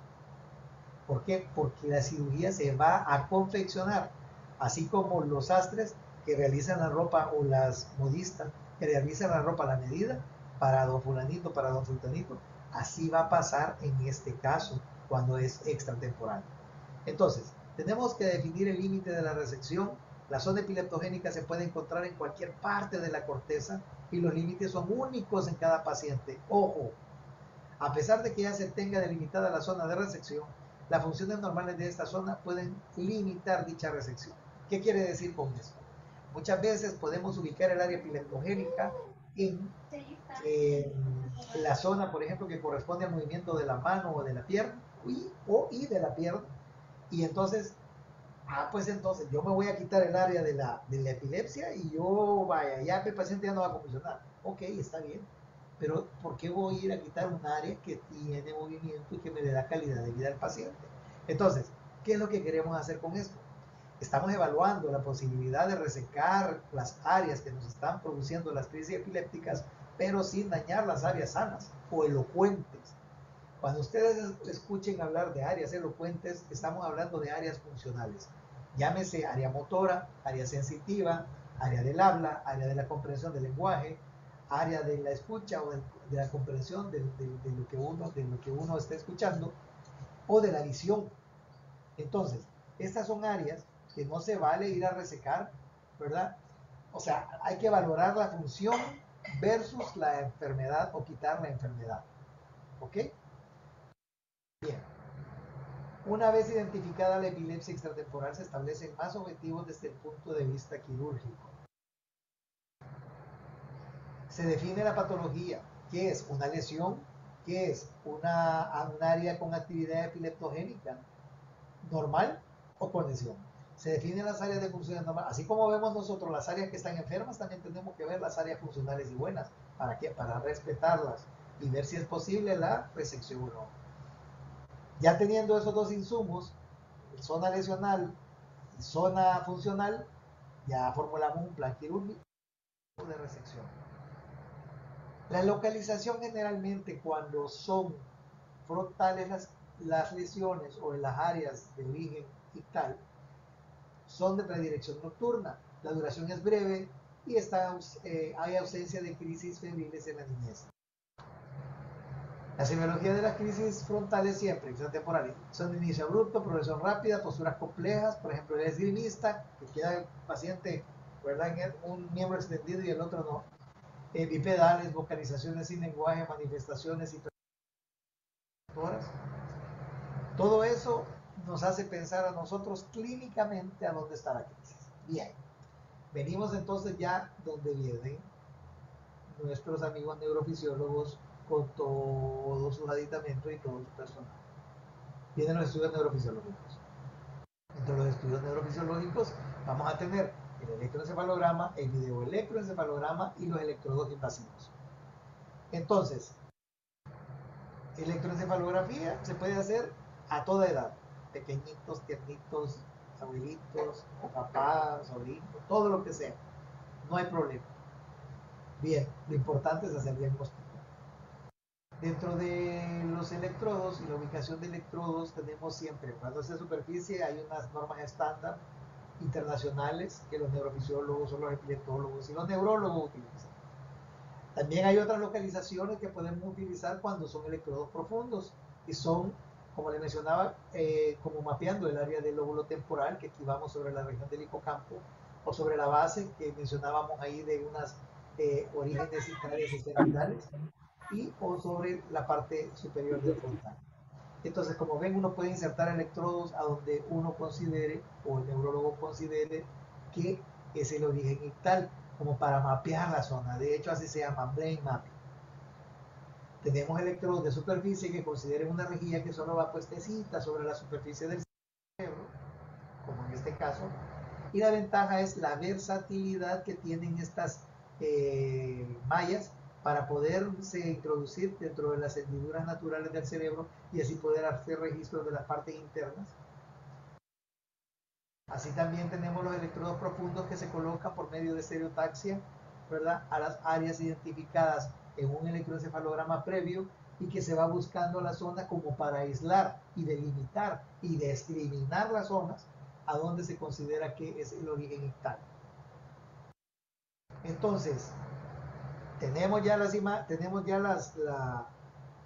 ¿Por qué? Porque la cirugía se va a confeccionar, así como los sastres que realizan la ropa o las modistas que realizan la ropa a la medida para don fulanito, para don sultanito, así va a pasar en este caso cuando es extratemporal. Entonces, tenemos que definir el límite de la resección. La zona epileptogénica se puede encontrar en cualquier parte de la corteza y los límites son únicos en cada paciente. Ojo, a pesar de que ya se tenga delimitada la zona de resección, las funciones normales de esta zona pueden limitar dicha resección. ¿Qué quiere decir con esto? Muchas veces podemos ubicar el área epileptogénica en la zona, por ejemplo, que corresponde al movimiento de la mano o de la pierna y de la pierna. Y entonces, pues entonces yo me voy a quitar el área de la epilepsia y yo, vaya, ya el paciente ya no va a convulsionar. Ok, está bien. Pero ¿por qué voy a ir a quitar un área que tiene movimiento y que me le da calidad de vida al paciente? Entonces, ¿qué es lo que queremos hacer con esto? Estamos evaluando la posibilidad de resecar las áreas que nos están produciendo las crisis epilépticas, pero sin dañar las áreas sanas o elocuentes. Cuando ustedes escuchen hablar de áreas elocuentes, estamos hablando de áreas funcionales. Llámese área motora, área sensitiva, área del habla, área de la comprensión del lenguaje, área de la escucha o de la comprensión de lo que uno está escuchando, o de la visión. Entonces, estas son áreas que no se vale ir a resecar, ¿verdad? O sea, hay que valorar la función versus la enfermedad o quitar la enfermedad. ¿Ok? Bien. Una vez identificada la epilepsia extratemporal, se establecen más objetivos desde el punto de vista quirúrgico. Se define la patología, que es una lesión, que es un área con actividad epileptogénica normal o con lesión. Se definen las áreas de funciones normales. Así como vemos nosotros las áreas que están enfermas, también tenemos que ver las áreas funcionales y buenas. ¿Para qué? Para respetarlas y ver si es posible la resección o no. Ya teniendo esos dos insumos, zona lesional y zona funcional, ya formulamos un plan quirúrgico de resección. La localización generalmente cuando son frontales las lesiones o en las áreas de origen ictal son de predilección nocturna. La duración es breve y hay ausencia de crisis febriles en la niñez. La semiología de las crisis frontales siempre, extratemporales, son de inicio abrupto, progresión rápida, posturas complejas, por ejemplo, el esgrimista, que queda el paciente, ¿verdad?, en un miembro extendido y el otro no. Bipedales, vocalizaciones sin lenguaje, manifestaciones y horas. Todo eso nos hace pensar a nosotros clínicamente a dónde está la crisis. Bien, venimos entonces ya donde vienen nuestros amigos neurofisiólogos con todos sus aditamentos y todo su personal. Vienen los estudios neurofisiológicos. Entre los estudios neurofisiológicos vamos a tener el electroencefalograma, el videoelectroencefalograma y los electrodos invasivos. Entonces, electroencefalografía se puede hacer a toda edad, pequeñitos, tiernitos, abuelitos, papás, sobrinos, todo lo que sea, no hay problema. Bien, lo importante es hacer diagnóstico. Dentro de los electrodos y la ubicación de electrodos tenemos siempre, cuando es de superficie hay unas normas estándar internacionales que los neurofisiólogos o los epileptólogos y los neurólogos utilizan. También hay otras localizaciones que podemos utilizar cuando son electrodos profundos y son, como les mencionaba, como mapeando el área del lóbulo temporal, que aquí vamos sobre la región del hipocampo, o sobre la base que mencionábamos ahí de unas orígenes centrales esferoidales, y o sobre la parte superior del frontal. Entonces, como ven, uno puede insertar electrodos a donde uno considere o el neurólogo considere que es el origen ictal, como para mapear la zona. De hecho, así se llama brain mapping. Tenemos electrodos de superficie que consideren una rejilla que solo va puestecita sobre la superficie del cerebro, como en este caso. Y la ventaja es la versatilidad que tienen estas mallas para poderse introducir dentro de las hendiduras naturales del cerebro y así poder hacer registros de las partes internas. Así también tenemos los electrodos profundos que se colocan por medio de estereotaxia, ¿verdad?, a las áreas identificadas en un electroencefalograma previo y que se va buscando la zona como para aislar y delimitar y discriminar las zonas a donde se considera que es el origen ictal. Entonces, tenemos ya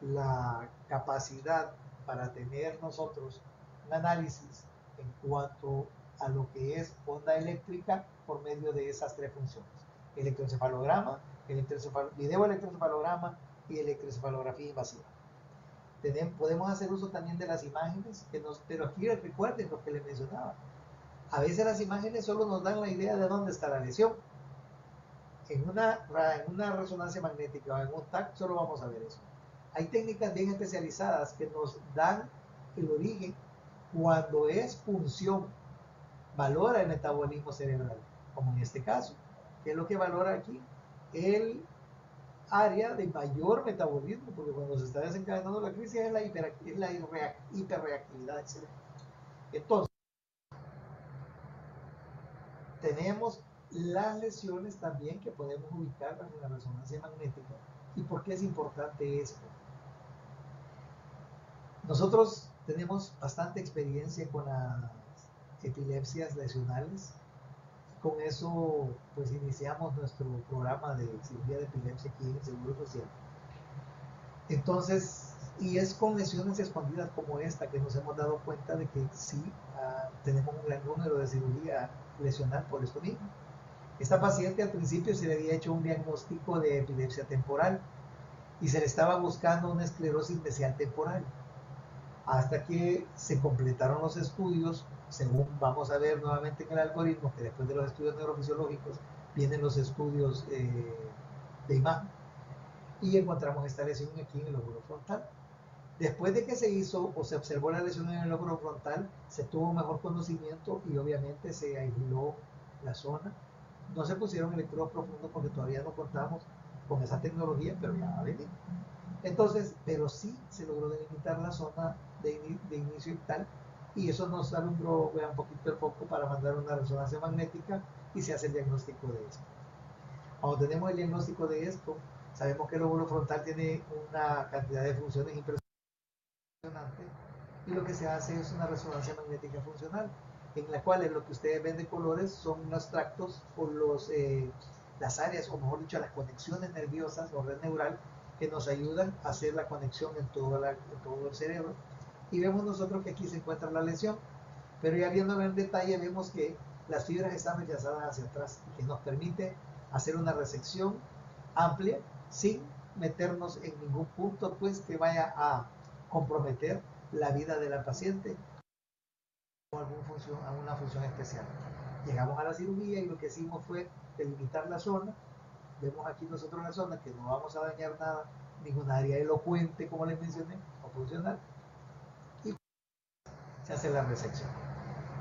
la capacidad para tener nosotros un análisis en cuanto a lo que es onda eléctrica por medio de esas tres funciones: electroencefalograma, video electroencefalograma y electroencefalografía invasiva. Podemos hacer uso también de las imágenes, pero aquí recuerden lo que les mencionaba. A veces las imágenes solo nos dan la idea de dónde está la lesión. En una resonancia magnética o en un TAC solo vamos a ver eso. Hay técnicas bien especializadas que nos dan el origen cuando es función, valora el metabolismo cerebral, como en este caso. ¿Qué es lo que valora aquí? El área de mayor metabolismo, porque cuando se está desencadenando la crisis es la hiperreactividad del cerebro. Entonces, tenemos las lesiones también que podemos ubicar en la resonancia magnética. ¿Y por qué es importante esto? Nosotros tenemos bastante experiencia con las epilepsias lesionales. Con eso, pues iniciamos nuestro programa de cirugía de epilepsia aquí en el Seguro Social. Entonces, y es con lesiones escondidas como esta que nos hemos dado cuenta de que sí, tenemos un gran número de cirugía lesional por esto mismo. Esta paciente al principio se le había hecho un diagnóstico de epilepsia temporal y se le estaba buscando una esclerosis mesial temporal, hasta que se completaron los estudios, según vamos a ver nuevamente en el algoritmo, que después de los estudios neurofisiológicos vienen los estudios de imagen, y encontramos esta lesión aquí en el lóbulo frontal. Después de que se hizo o se observó la lesión en el lóbulo frontal, se tuvo mejor conocimiento y obviamente se aisló la zona. No se pusieron electrodos profundos porque todavía no contamos con esa tecnología, pero ya va a venir. Entonces, pero sí se logró delimitar la zona de inicio ictal y eso nos alumbró un poquito el foco para mandar una resonancia magnética y se hace el diagnóstico de esto. Cuando tenemos el diagnóstico de esto, sabemos que el lóbulo frontal tiene una cantidad de funciones impresionantes y lo que se hace es una resonancia magnética funcional, en la cual lo que ustedes ven de colores son los tractos o las áreas, o mejor dicho, las conexiones nerviosas o red neural que nos ayudan a hacer la conexión en todo el cerebro. Y vemos nosotros que aquí se encuentra la lesión, pero ya viéndolo en detalle vemos que las fibras están rechazadas hacia atrás y que nos permite hacer una resección amplia sin meternos en ningún punto pues que vaya a comprometer la vida de la paciente o alguna función especial. Llegamos a la cirugía y lo que hicimos fue delimitar la zona. Vemos aquí nosotros la zona que no vamos a dañar nada, ninguna área elocuente como les mencioné o funcional, y se hace la resección.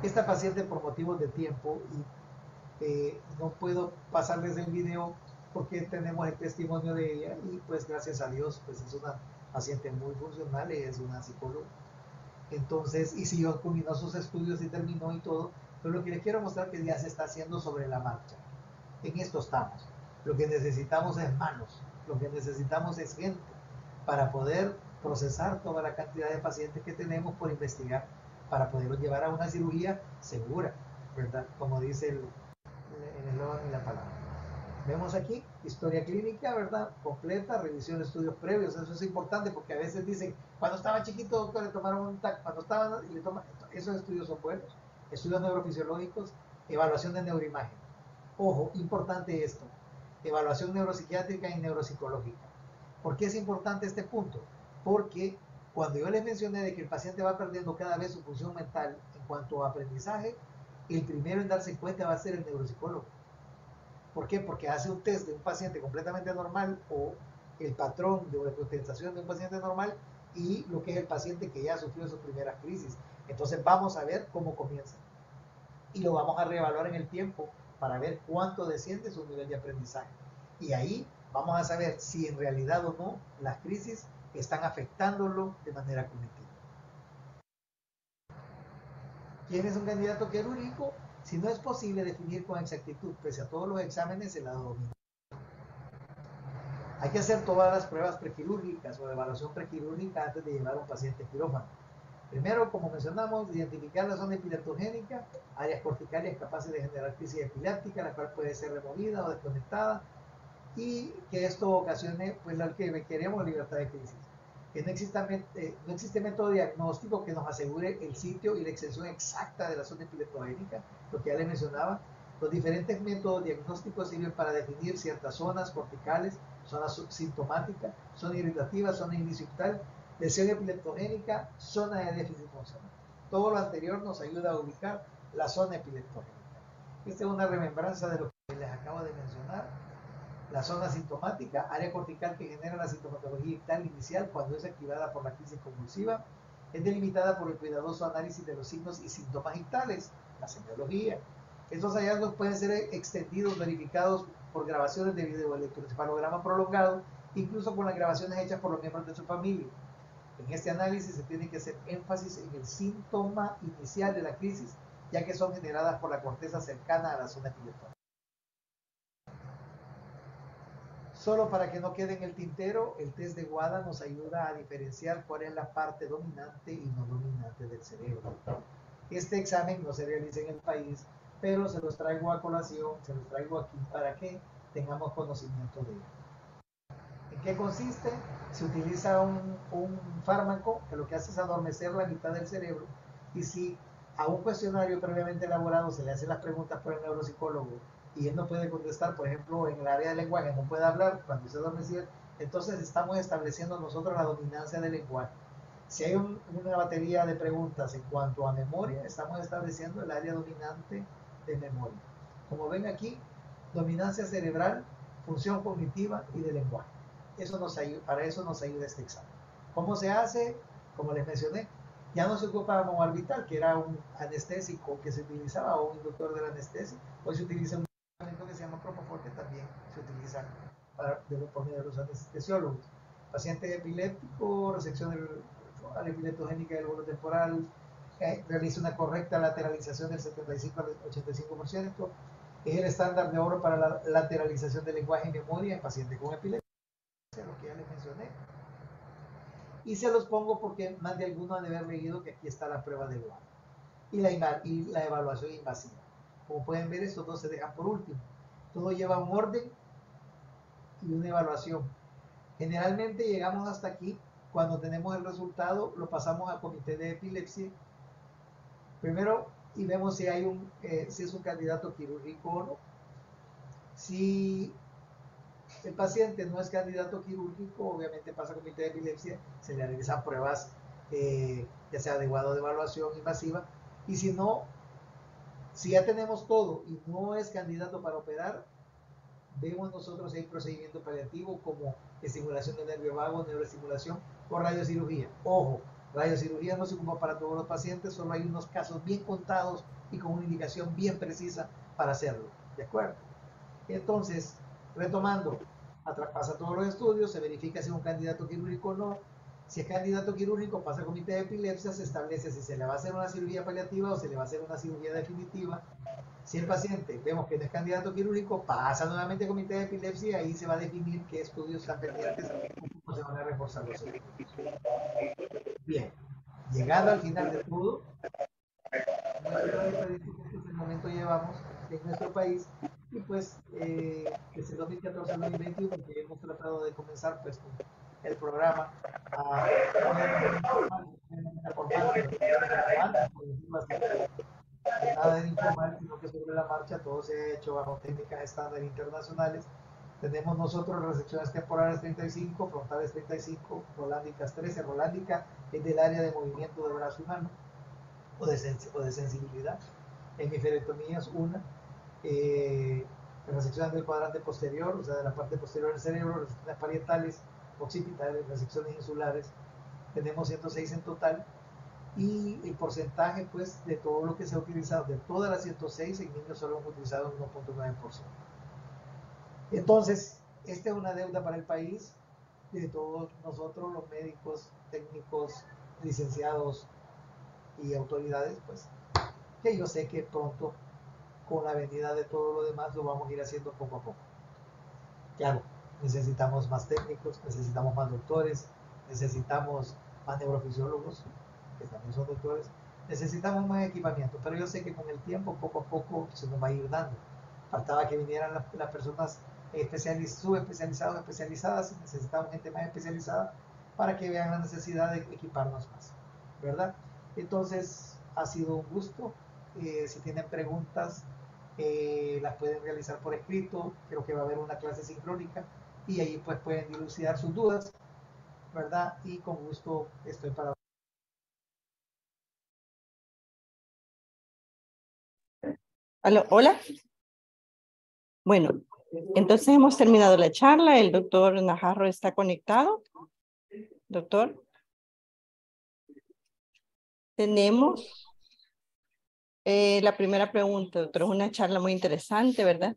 Esta paciente, por motivos de tiempo y no puedo pasarles el video porque tenemos el testimonio de ella y pues gracias a Dios pues es una paciente muy funcional y es una psicóloga. Entonces, y siguió, culminó sus estudios y terminó y todo, pero lo que les quiero mostrar que ya se está haciendo sobre la marcha. En esto estamos. Lo que necesitamos es manos, lo que necesitamos es gente para poder procesar toda la cantidad de pacientes que tenemos por investigar, para poderlos llevar a una cirugía segura, ¿verdad? Como dice el eslogan y la palabra. Vemos aquí historia clínica, ¿verdad? Completa, revisión de estudios previos. Eso es importante porque a veces dicen, cuando estaba chiquito, doctor, le tomaron un TAC, cuando estaba, y le toman, esos estudios son buenos. Estudios neurofisiológicos, evaluación de neuroimagen. Ojo, importante esto, evaluación neuropsiquiátrica y neuropsicológica. ¿Por qué es importante este punto? Porque cuando yo les mencioné de que el paciente va perdiendo cada vez su función mental en cuanto a aprendizaje, el primero en darse cuenta va a ser el neuropsicólogo. ¿Por qué? Porque hace un test de un paciente completamente normal o el patrón de presentación de un paciente normal y lo que es el paciente que ya sufrió sus primeras crisis. Entonces vamos a ver cómo comienza y lo vamos a reevaluar en el tiempo para ver cuánto desciende su nivel de aprendizaje. Y ahí vamos a saber si en realidad o no las crisis están afectándolo de manera cognitiva. ¿Quién es un candidato quirúrgico? Si no es posible definir con exactitud, pese a todos los exámenes, el lado dominante. Hay que hacer todas las pruebas prequirúrgicas o de evaluación prequirúrgica antes de llevar a un paciente a quirófano. Primero, como mencionamos, identificar la zona epileptogénica, áreas corticales capaces de generar crisis epiléptica, la cual puede ser removida o desconectada, y que esto ocasione pues lo que queremos, libertad de crisis. Que no existe método diagnóstico que nos asegure el sitio y la extensión exacta de la zona epileptogénica, lo que ya les mencionaba. Los diferentes métodos diagnósticos sirven para definir ciertas zonas corticales, zonas sintomáticas, zona irritativa, zona iniciptal, lesión epileptogénica, zona de déficit funcional. Todo lo anterior nos ayuda a ubicar la zona epileptogénica. Esta es una remembranza de lo que les acabo de mencionar. La zona sintomática, área cortical que genera la sintomatología ictal inicial cuando es activada por la crisis convulsiva, es delimitada por el cuidadoso análisis de los signos y síntomas ictales, la semiología. Estos hallazgos pueden ser extendidos, verificados por grabaciones de videoelectroencefalograma prolongado, incluso con las grabaciones hechas por los miembros de su familia. En este análisis se tiene que hacer énfasis en el síntoma inicial de la crisis, ya que son generadas por la corteza cercana a la zona epileptógena. Solo para que no quede en el tintero, el test de WADA nos ayuda a diferenciar cuál es la parte dominante y no dominante del cerebro. Este examen no se realiza en el país, pero se los traigo a colación, se los traigo aquí para que tengamos conocimiento de ello. ¿En qué consiste? Se utiliza un fármaco que lo que hace es adormecer la mitad del cerebro, y si a un cuestionario previamente elaborado se le hacen las preguntas por el neuropsicólogo y él no puede contestar, por ejemplo, en el área del lenguaje no puede hablar cuando se adormecido, entonces estamos estableciendo nosotros la dominancia del lenguaje. Si hay una batería de preguntas en cuanto a memoria, estamos estableciendo el área dominante de memoria. Como ven aquí, dominancia cerebral, función cognitiva y de lenguaje. Para eso nos ayuda este examen. ¿Cómo se hace? Como les mencioné, ya no se ocupa Momarbital, que era un anestésico que se utilizaba, o un inductor de la anestesia. Hoy se utiliza un medicamento que se llama Propofol, que también se utiliza por medio de los anestesiólogos. Paciente epiléptico, resección epileptogénica del bolo temporal, realiza una correcta lateralización del 75 al 85%. Es el estándar de oro para la lateralización del lenguaje y memoria en pacientes con epilepsia, lo que ya les mencioné. Y se los pongo porque más de alguno han de haber leído que aquí está la prueba de WADA y la evaluación invasiva. Como pueden ver, estos dos se dejan por último. Todo lleva un orden y una evaluación. Generalmente llegamos hasta aquí. Cuando tenemos el resultado, lo pasamos al comité de epilepsia primero y vemos si si es un candidato quirúrgico o no. Si el paciente no es candidato quirúrgico, obviamente pasa al comité de epilepsia, se le realizan pruebas, ya sea adecuado de evaluación invasiva, y si no, si ya tenemos todo y no es candidato para operar, vemos nosotros si hay procedimiento paliativo como estimulación del nervio vago, neuroestimulación o radiocirugía. Ojo, radiocirugía no se ocupa para todos los pacientes, solo hay unos casos bien contados y con una indicación bien precisa para hacerlo. ¿De acuerdo? Entonces, retomando, pasa todos los estudios, se verifica si es un candidato quirúrgico o no. Si es candidato quirúrgico, pasa al comité de epilepsia, se establece si se le va a hacer una cirugía paliativa o se le va a hacer una cirugía definitiva. Si el paciente vemos que no es candidato quirúrgico, pasa nuevamente al comité de epilepsia y ahí se va a definir qué estudios están pendientes y cómo se van a reforzar los estudios. Bien, llegando al final del todo, nuestras estadísticas que hasta el momento llevamos en nuestro país, y pues desde el 2014 al 2021, que hemos tratado de comenzar pues con el programa nada de informal, sino que sobre la marcha todo se ha hecho bajo técnicas estándar internacionales. Tenemos nosotros resecciones temporales 35, frontales 35, rolándicas 13. Rolándica es del área de movimiento de brazo humano o de sensibilidad. Hemisferectomías una, resecciones del cuadrante posterior, o sea de la parte posterior del cerebro, resecciones parietales, occipitales, resecciones insulares. Tenemos 106 en total, y el porcentaje pues de todo lo que se ha utilizado, de todas las 106 en niños solo hemos utilizado un 1.9%. Entonces, esta es una deuda para el país de todos nosotros, los médicos, técnicos, licenciados y autoridades, pues, que yo sé que pronto, con la venida de todo lo demás, lo vamos a ir haciendo poco a poco. Claro, necesitamos más técnicos, necesitamos más doctores, necesitamos más neurofisiólogos, que también son doctores, necesitamos más equipamiento, pero yo sé que con el tiempo, poco a poco, se nos va a ir dando. Faltaba que vinieran las personas subespecializadas, especializadas, necesitamos gente más especializada para que vean la necesidad de equiparnos más, ¿verdad? Entonces, ha sido un gusto. Si tienen preguntas, las pueden realizar por escrito. Creo que va a haber una clase sincrónica y ahí pues pueden dilucidar sus dudas, ¿verdad? Y con gusto estoy para... ¿Aló? ¿Hola? Bueno, entonces hemos terminado la charla. El doctor Najarro está conectado. Doctor. Tenemos la primera pregunta, doctor. Es una charla muy interesante, ¿verdad?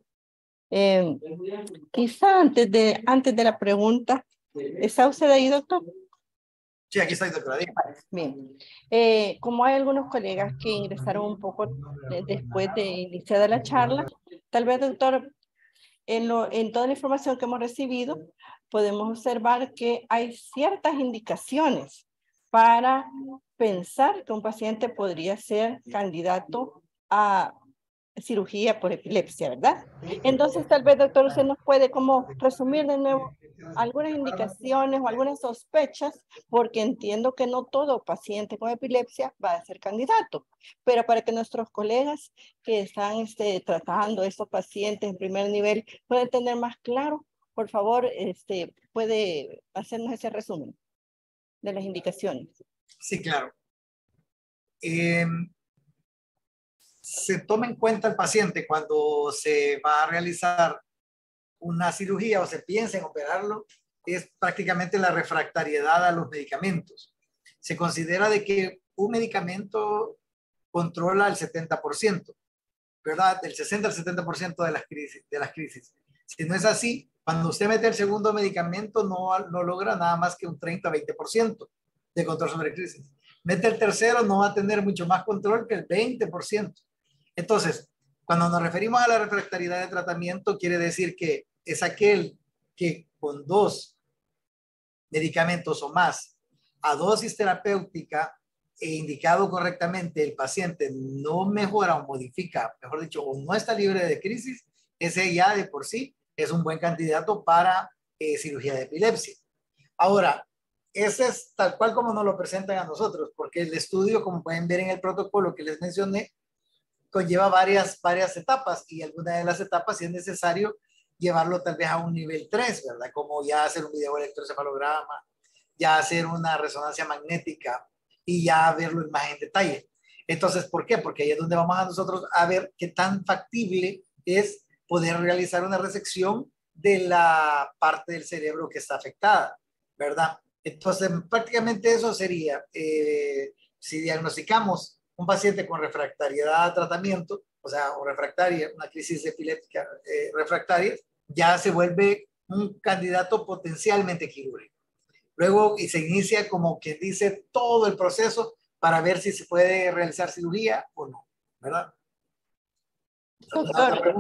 Quizá antes de la pregunta, ¿está usted ahí, doctor? Sí, aquí estoy, doctora. Bien. Como hay algunos colegas que ingresaron un poco después de iniciada la charla, tal vez, doctor, en toda la información que hemos recibido, podemos observar que hay ciertas indicaciones para pensar que un paciente podría ser candidato a cirugía por epilepsia, ¿verdad? Entonces, tal vez, doctor, usted nos puede como resumir de nuevo algunas indicaciones o algunas sospechas, porque entiendo que no todo paciente con epilepsia va a ser candidato, pero para que nuestros colegas que están tratando estos pacientes en primer nivel puedan tener más claro, por favor, puede hacernos ese resumen de las indicaciones. Sí, claro. Se toma en cuenta el paciente cuando se va a realizar una cirugía o se piensa en operarlo, es prácticamente la refractariedad a los medicamentos. Se considera de que un medicamento controla el 70%, ¿verdad? Del 60 al 70% de las crisis. Si no es así, cuando usted mete el segundo medicamento, no logra nada más que un 30-20% de control sobre crisis. Mete el tercero, no va a tener mucho más control que el 20%. Entonces, cuando nos referimos a la refractariedad de tratamiento, quiere decir que es aquel que con 2 medicamentos o más a dosis terapéutica e indicado correctamente, el paciente no mejora o modifica, mejor dicho, o no está libre de crisis, ese ya de por sí es un buen candidato para cirugía de epilepsia. Ahora, ese es tal cual como nos lo presentan a nosotros, porque el estudio, como pueden ver en el protocolo que les mencioné, conlleva varias etapas, y alguna de las etapas, si es necesario, llevarlo tal vez a un nivel 3, ¿verdad? Como ya hacer un video electroencefalograma, ya hacer una resonancia magnética y ya verlo más en detalle. Entonces, ¿por qué? Porque ahí es donde vamos a nosotros a ver qué tan factible es poder realizar una resección de la parte del cerebro que está afectada, ¿verdad? Entonces, prácticamente eso sería, si diagnosticamos un paciente con refractariedad a tratamiento, o sea, o refractaria, una crisis epiléptica refractaria, ya se vuelve un candidato potencialmente quirúrgico. Luego y se inicia como quien dice todo el proceso para ver si se puede realizar cirugía o no, ¿verdad? Doctor,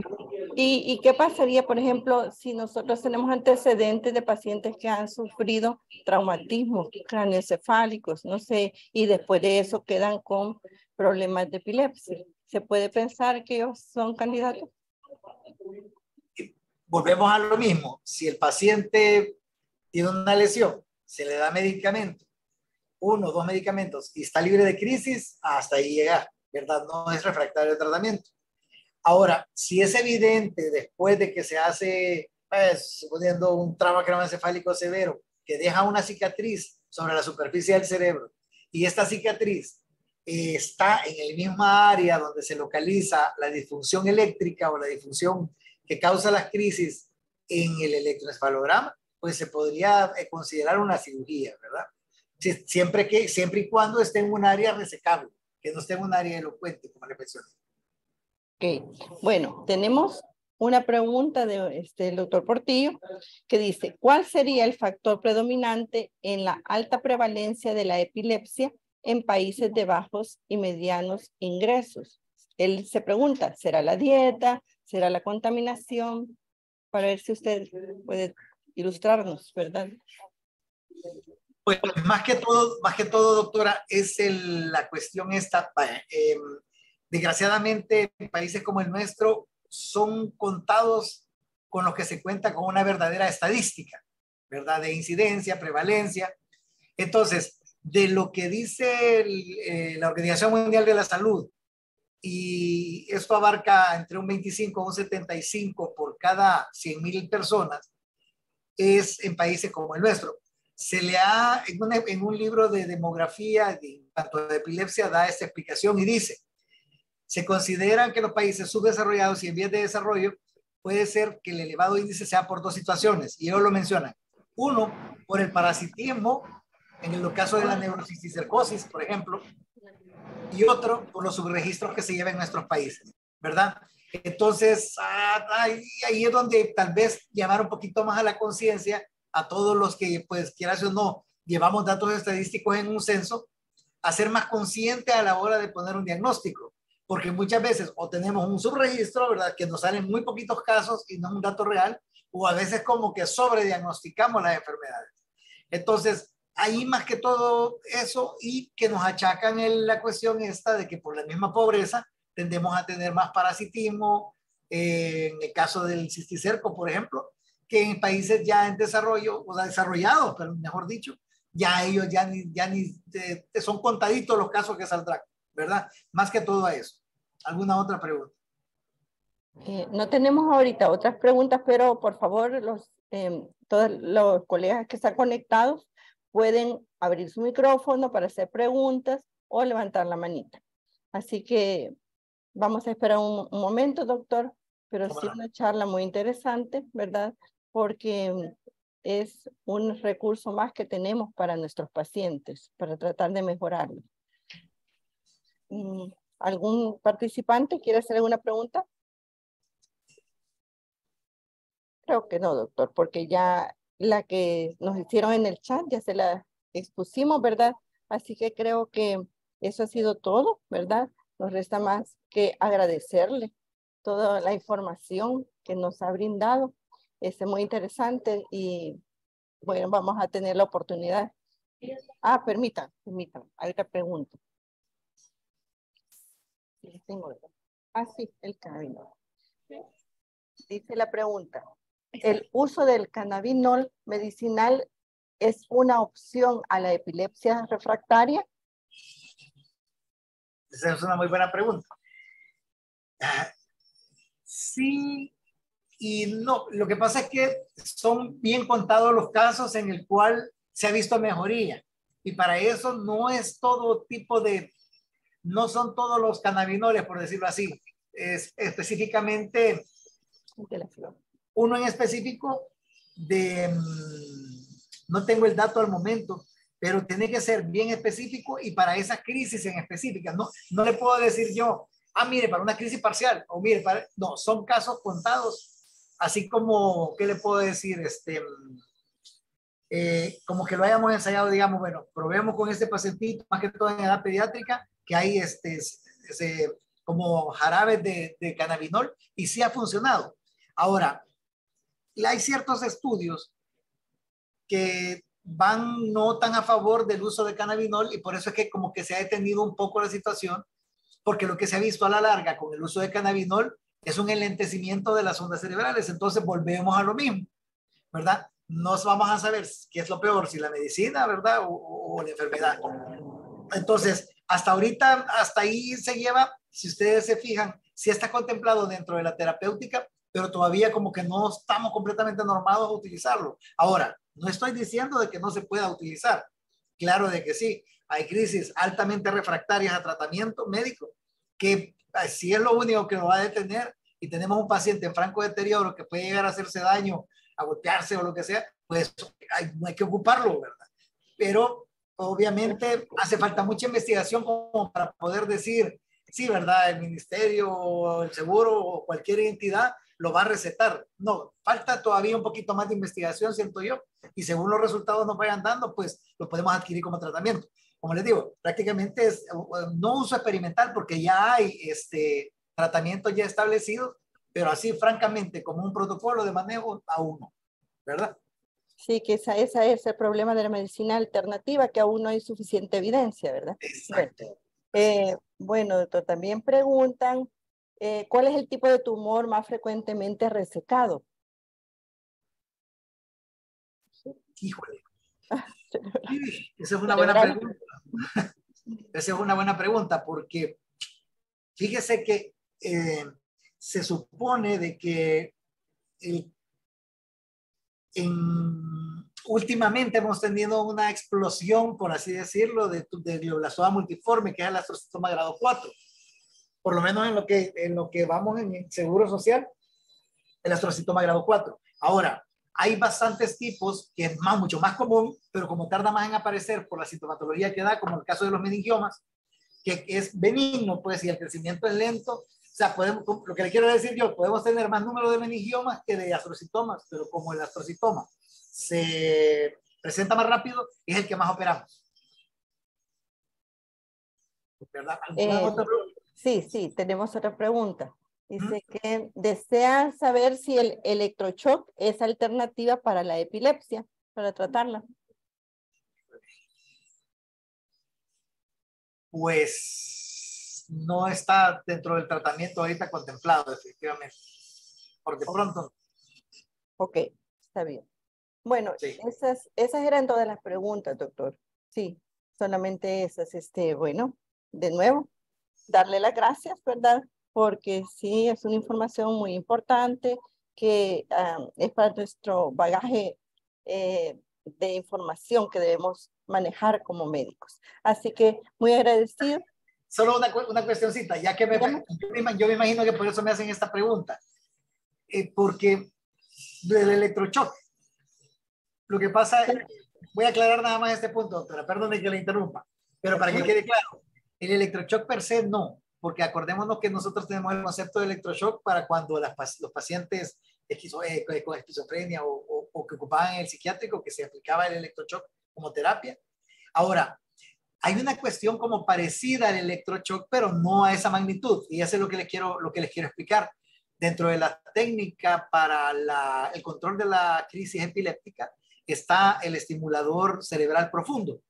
¿y qué pasaría, por ejemplo, si nosotros tenemos antecedentes de pacientes que han sufrido traumatismos craneoencefálicos, no sé, y después de eso quedan con problemas de epilepsia? ¿Se puede pensar que ellos son candidatos? Volvemos a lo mismo. Si el paciente tiene una lesión, se le da medicamento, 1 o 2 medicamentos, y está libre de crisis, hasta ahí llega, ¿verdad? No es refractario al tratamiento. Ahora, si es evidente después de que se hace, pues, suponiendo un trauma craneoencefálico severo, que deja una cicatriz sobre la superficie del cerebro, y esta cicatriz está en el mismo área donde se localiza la disfunción eléctrica o la disfunción que causa las crisis en el electroencefalograma, pues se podría considerar una cirugía, ¿verdad? Siempre y cuando esté en un área resecable, que no esté en un área elocuente, como le mencioné. Ok, bueno, tenemos una pregunta del doctor Portillo que dice, ¿cuál sería el factor predominante en la alta prevalencia de la epilepsia en países de bajos y medianos ingresos? Él se pregunta, ¿será la dieta? ¿Será la contaminación? Para ver si usted puede ilustrarnos, ¿verdad? Pues más que todo, doctora, es la cuestión esta. Desgraciadamente, en países como el nuestro, son contados con los que se cuenta con una verdadera estadística, ¿verdad? De incidencia, prevalencia. Entonces, de lo que dice la Organización Mundial de la Salud, y esto abarca entre un 25 a un 75 por cada 100,000 personas, es en países como el nuestro. Se le ha, en un libro de demografía de tanto de epilepsia, da esta explicación y dice, se consideran que los países subdesarrollados y en vías de desarrollo puede ser que el elevado índice sea por dos situaciones, y ellos lo mencionan. Uno, por el parasitismo, en el caso de la neurocisticercosis, por ejemplo, y otro, por los subregistros que se llevan en nuestros países, ¿verdad? Entonces, ahí es donde tal vez llamar un poquito más a la conciencia a todos los que, pues, quieras o no, llevamos datos estadísticos en un censo, a ser más consciente a la hora de poner un diagnóstico, porque muchas veces o tenemos un subregistro, ¿verdad?, que nos salen muy poquitos casos y no un dato real, o a veces como que sobrediagnosticamos las enfermedades. Entonces, ahí más que todo eso, y que nos achacan la cuestión esta de que por la misma pobreza tendemos a tener más parasitismo, en el caso del cisticerco, por ejemplo, que en países ya en desarrollo, o sea, desarrollados, pero mejor dicho, ya ellos ya ni son contaditos los casos que saldrán, ¿verdad? Más que todo a eso. ¿Alguna otra pregunta? No tenemos ahorita otras preguntas, pero por favor, todos los colegas que están conectados pueden abrir su micrófono para hacer preguntas o levantar la manita. Así que vamos a esperar un momento, doctor, pero sí una charla muy interesante, ¿verdad? Porque es un recurso más que tenemos para nuestros pacientes, para tratar de mejorarlo. ¿Algún participante quiere hacer alguna pregunta? Creo que no, doctor, porque ya la que nos hicieron en el chat ya se la expusimos, ¿verdad? Así que creo que eso ha sido todo, ¿verdad? Nos resta más que agradecerle toda la información que nos ha brindado. Es muy interesante y bueno, vamos a tener la oportunidad. Permítanme, hay otra pregunta. Sí, tengo. Sí, el cannabinol. Dice la pregunta. ¿El uso del cannabinol medicinal es una opción a la epilepsia refractaria? Esa es una muy buena pregunta. Sí y no. Lo que pasa es que son bien contados los casos en el cual se ha visto mejoría. Y para eso no es todo tipo de, no son todos los cannabinoles, por decirlo así. Es específicamente uno en específico no tengo el dato al momento, pero tiene que ser bien específico y para esa crisis en específica. No le puedo decir yo, mire, para una crisis parcial, o mire, no, son casos contados, así como, ¿qué le puedo decir? Como que lo hayamos ensayado, digamos, bueno, probemos con este pacientito, más que todo en edad pediátrica, que hay como jarabes de cannabinol, y sí ha funcionado. Ahora, hay ciertos estudios que van no tan a favor del uso de cannabinol, y por eso es que como que se ha detenido un poco la situación, porque lo que se ha visto a la larga con el uso de cannabinol es un enlentecimiento de las ondas cerebrales. Entonces volvemos a lo mismo, ¿verdad? No vamos a saber qué es lo peor, si la medicina, ¿verdad? O la enfermedad. Entonces, hasta ahorita, hasta ahí se lleva, si ustedes se fijan, sí está contemplado dentro de la terapéutica, pero todavía como que no estamos completamente normados a utilizarlo. Ahora, no estoy diciendo de que no se pueda utilizar. Claro de que sí. Hay crisis altamente refractarias a tratamiento médico, que si es lo único que lo va a detener, y tenemos un paciente en franco deterioro que puede llegar a hacerse daño, a golpearse o lo que sea, pues hay que ocuparlo, ¿verdad? Pero obviamente hace falta mucha investigación como para poder decir, sí, ¿verdad? El ministerio, o el seguro, o cualquier entidad lo va a recetar. No, falta todavía un poquito más de investigación, siento yo, y según los resultados nos vayan dando, pues lo podemos adquirir como tratamiento. Como les digo, prácticamente es no uso experimental porque ya hay tratamientos ya establecidos, pero así francamente como un protocolo de manejo aún no, ¿verdad? Sí, que ese es el problema de la medicina alternativa, que aún no hay suficiente evidencia, ¿verdad? Exacto. Bueno, doctor, también preguntan, ¿cuál es el tipo de tumor más frecuentemente resecado? Híjole. Esa es una buena pregunta. Esa es una buena pregunta porque fíjese que se supone de que últimamente hemos tenido una explosión, por así decirlo, de glioblastoma multiforme, que es el astrocitoma grado 4. Por lo menos en lo que vamos en el Seguro Social, el astrocitoma grado 4. Ahora, hay bastantes tipos que es mucho más común, pero como tarda más en aparecer por la sintomatología que da, como el caso de los meningiomas, que es benigno, pues, y el crecimiento es lento. O sea, lo que le quiero decir yo, podemos tener más número de meningiomas que de astrocitomas, pero como el astrocitoma se presenta más rápido, es el que más operamos. ¿Verdad? Sí, tenemos otra pregunta. Dice que desean saber si el electroshock es alternativa para la epilepsia, para tratarla. Pues no está dentro del tratamiento ahorita contemplado, efectivamente. Porque pronto. Ok, está bien. Bueno, sí. esas eran todas las preguntas, doctor. Sí, solamente esas. Bueno, de nuevo, darle las gracias, ¿verdad? Porque sí, es una información muy importante que es para nuestro bagaje de información que debemos manejar como médicos. Así que muy agradecido. Solo una cuestioncita, ya que yo me imagino que por eso me hacen esta pregunta. Porque del electroshock, lo que pasa, voy a aclarar nada más este punto, doctora, perdone que le interrumpa, pero para que quede claro, el electroshock per se no, porque acordémonos que nosotros tenemos el concepto de electroshock para cuando los pacientes con esquizofrenia o que ocupaban el psiquiátrico, que se aplicaba el electroshock como terapia. Ahora, hay una cuestión como parecida al electroshock, pero no a esa magnitud, y eso es lo que les quiero explicar. Dentro de la técnica para el control de la crisis epiléptica está el estimulador cerebral profundo.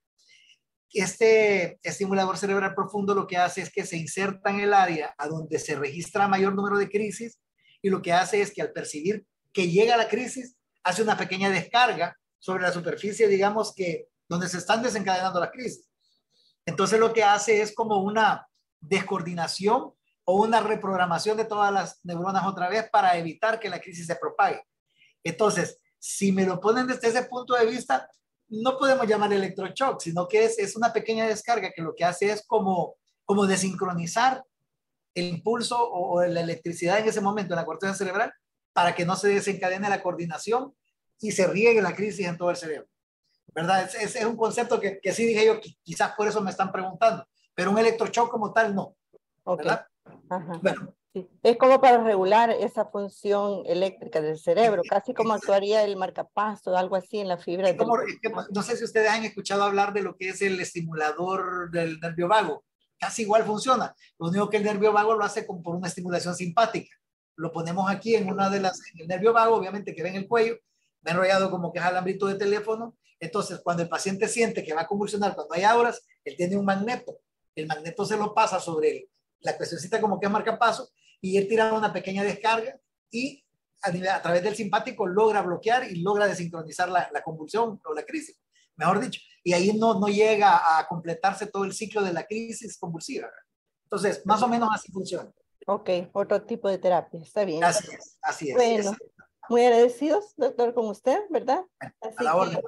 Este estimulador cerebral profundo lo que hace es que se inserta en el área a donde se registra mayor número de crisis, y lo que hace es que al percibir que llega la crisis, hace una pequeña descarga sobre la superficie, digamos que donde se están desencadenando las crisis. Entonces lo que hace es como una descoordinación o una reprogramación de todas las neuronas otra vez para evitar que la crisis se propague. Entonces, si me lo ponen desde ese punto de vista, no podemos llamar electroshock, sino que es una pequeña descarga que lo que hace es como desincronizar el impulso o la electricidad en ese momento en la corteza cerebral para que no se desencadene la coordinación y se riegue la crisis en todo el cerebro. ¿Verdad? Es un concepto que sí dije yo, quizás por eso me están preguntando, pero un electroshock como tal no. ¿Verdad? Okay. Ajá. Bueno. Sí. Es como para regular esa función eléctrica del cerebro, casi como actuaría el marcapaso, algo así en la fibra. No sé si ustedes han escuchado hablar de lo que es el estimulador del nervio vago. Casi igual funciona. Lo único que el nervio vago lo hace por una estimulación simpática. Lo ponemos aquí en el nervio vago, obviamente que ve en el cuello, me he enrollado como que es alambrito de teléfono. Entonces, cuando el paciente siente que va a convulsionar cuando hay auras, él tiene un magneto. El magneto se lo pasa sobre la cuestioncita como que es marcapaso, y él tira una pequeña descarga y a través del simpático logra bloquear y logra desincronizar la convulsión o la crisis, mejor dicho. Y ahí no llega a completarse todo el ciclo de la crisis convulsiva. Entonces, más o menos así funciona. Ok, otro tipo de terapia, está bien. Así es. Bueno, muy agradecidos, doctor, con usted, ¿verdad? Así a la orden.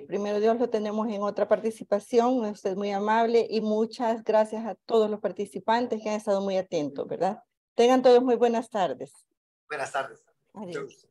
Primero Dios, lo tenemos en otra participación. Usted es muy amable y muchas gracias a todos los participantes que han estado muy atentos, ¿verdad? Tengan todos muy buenas tardes. Buenas tardes. Adiós.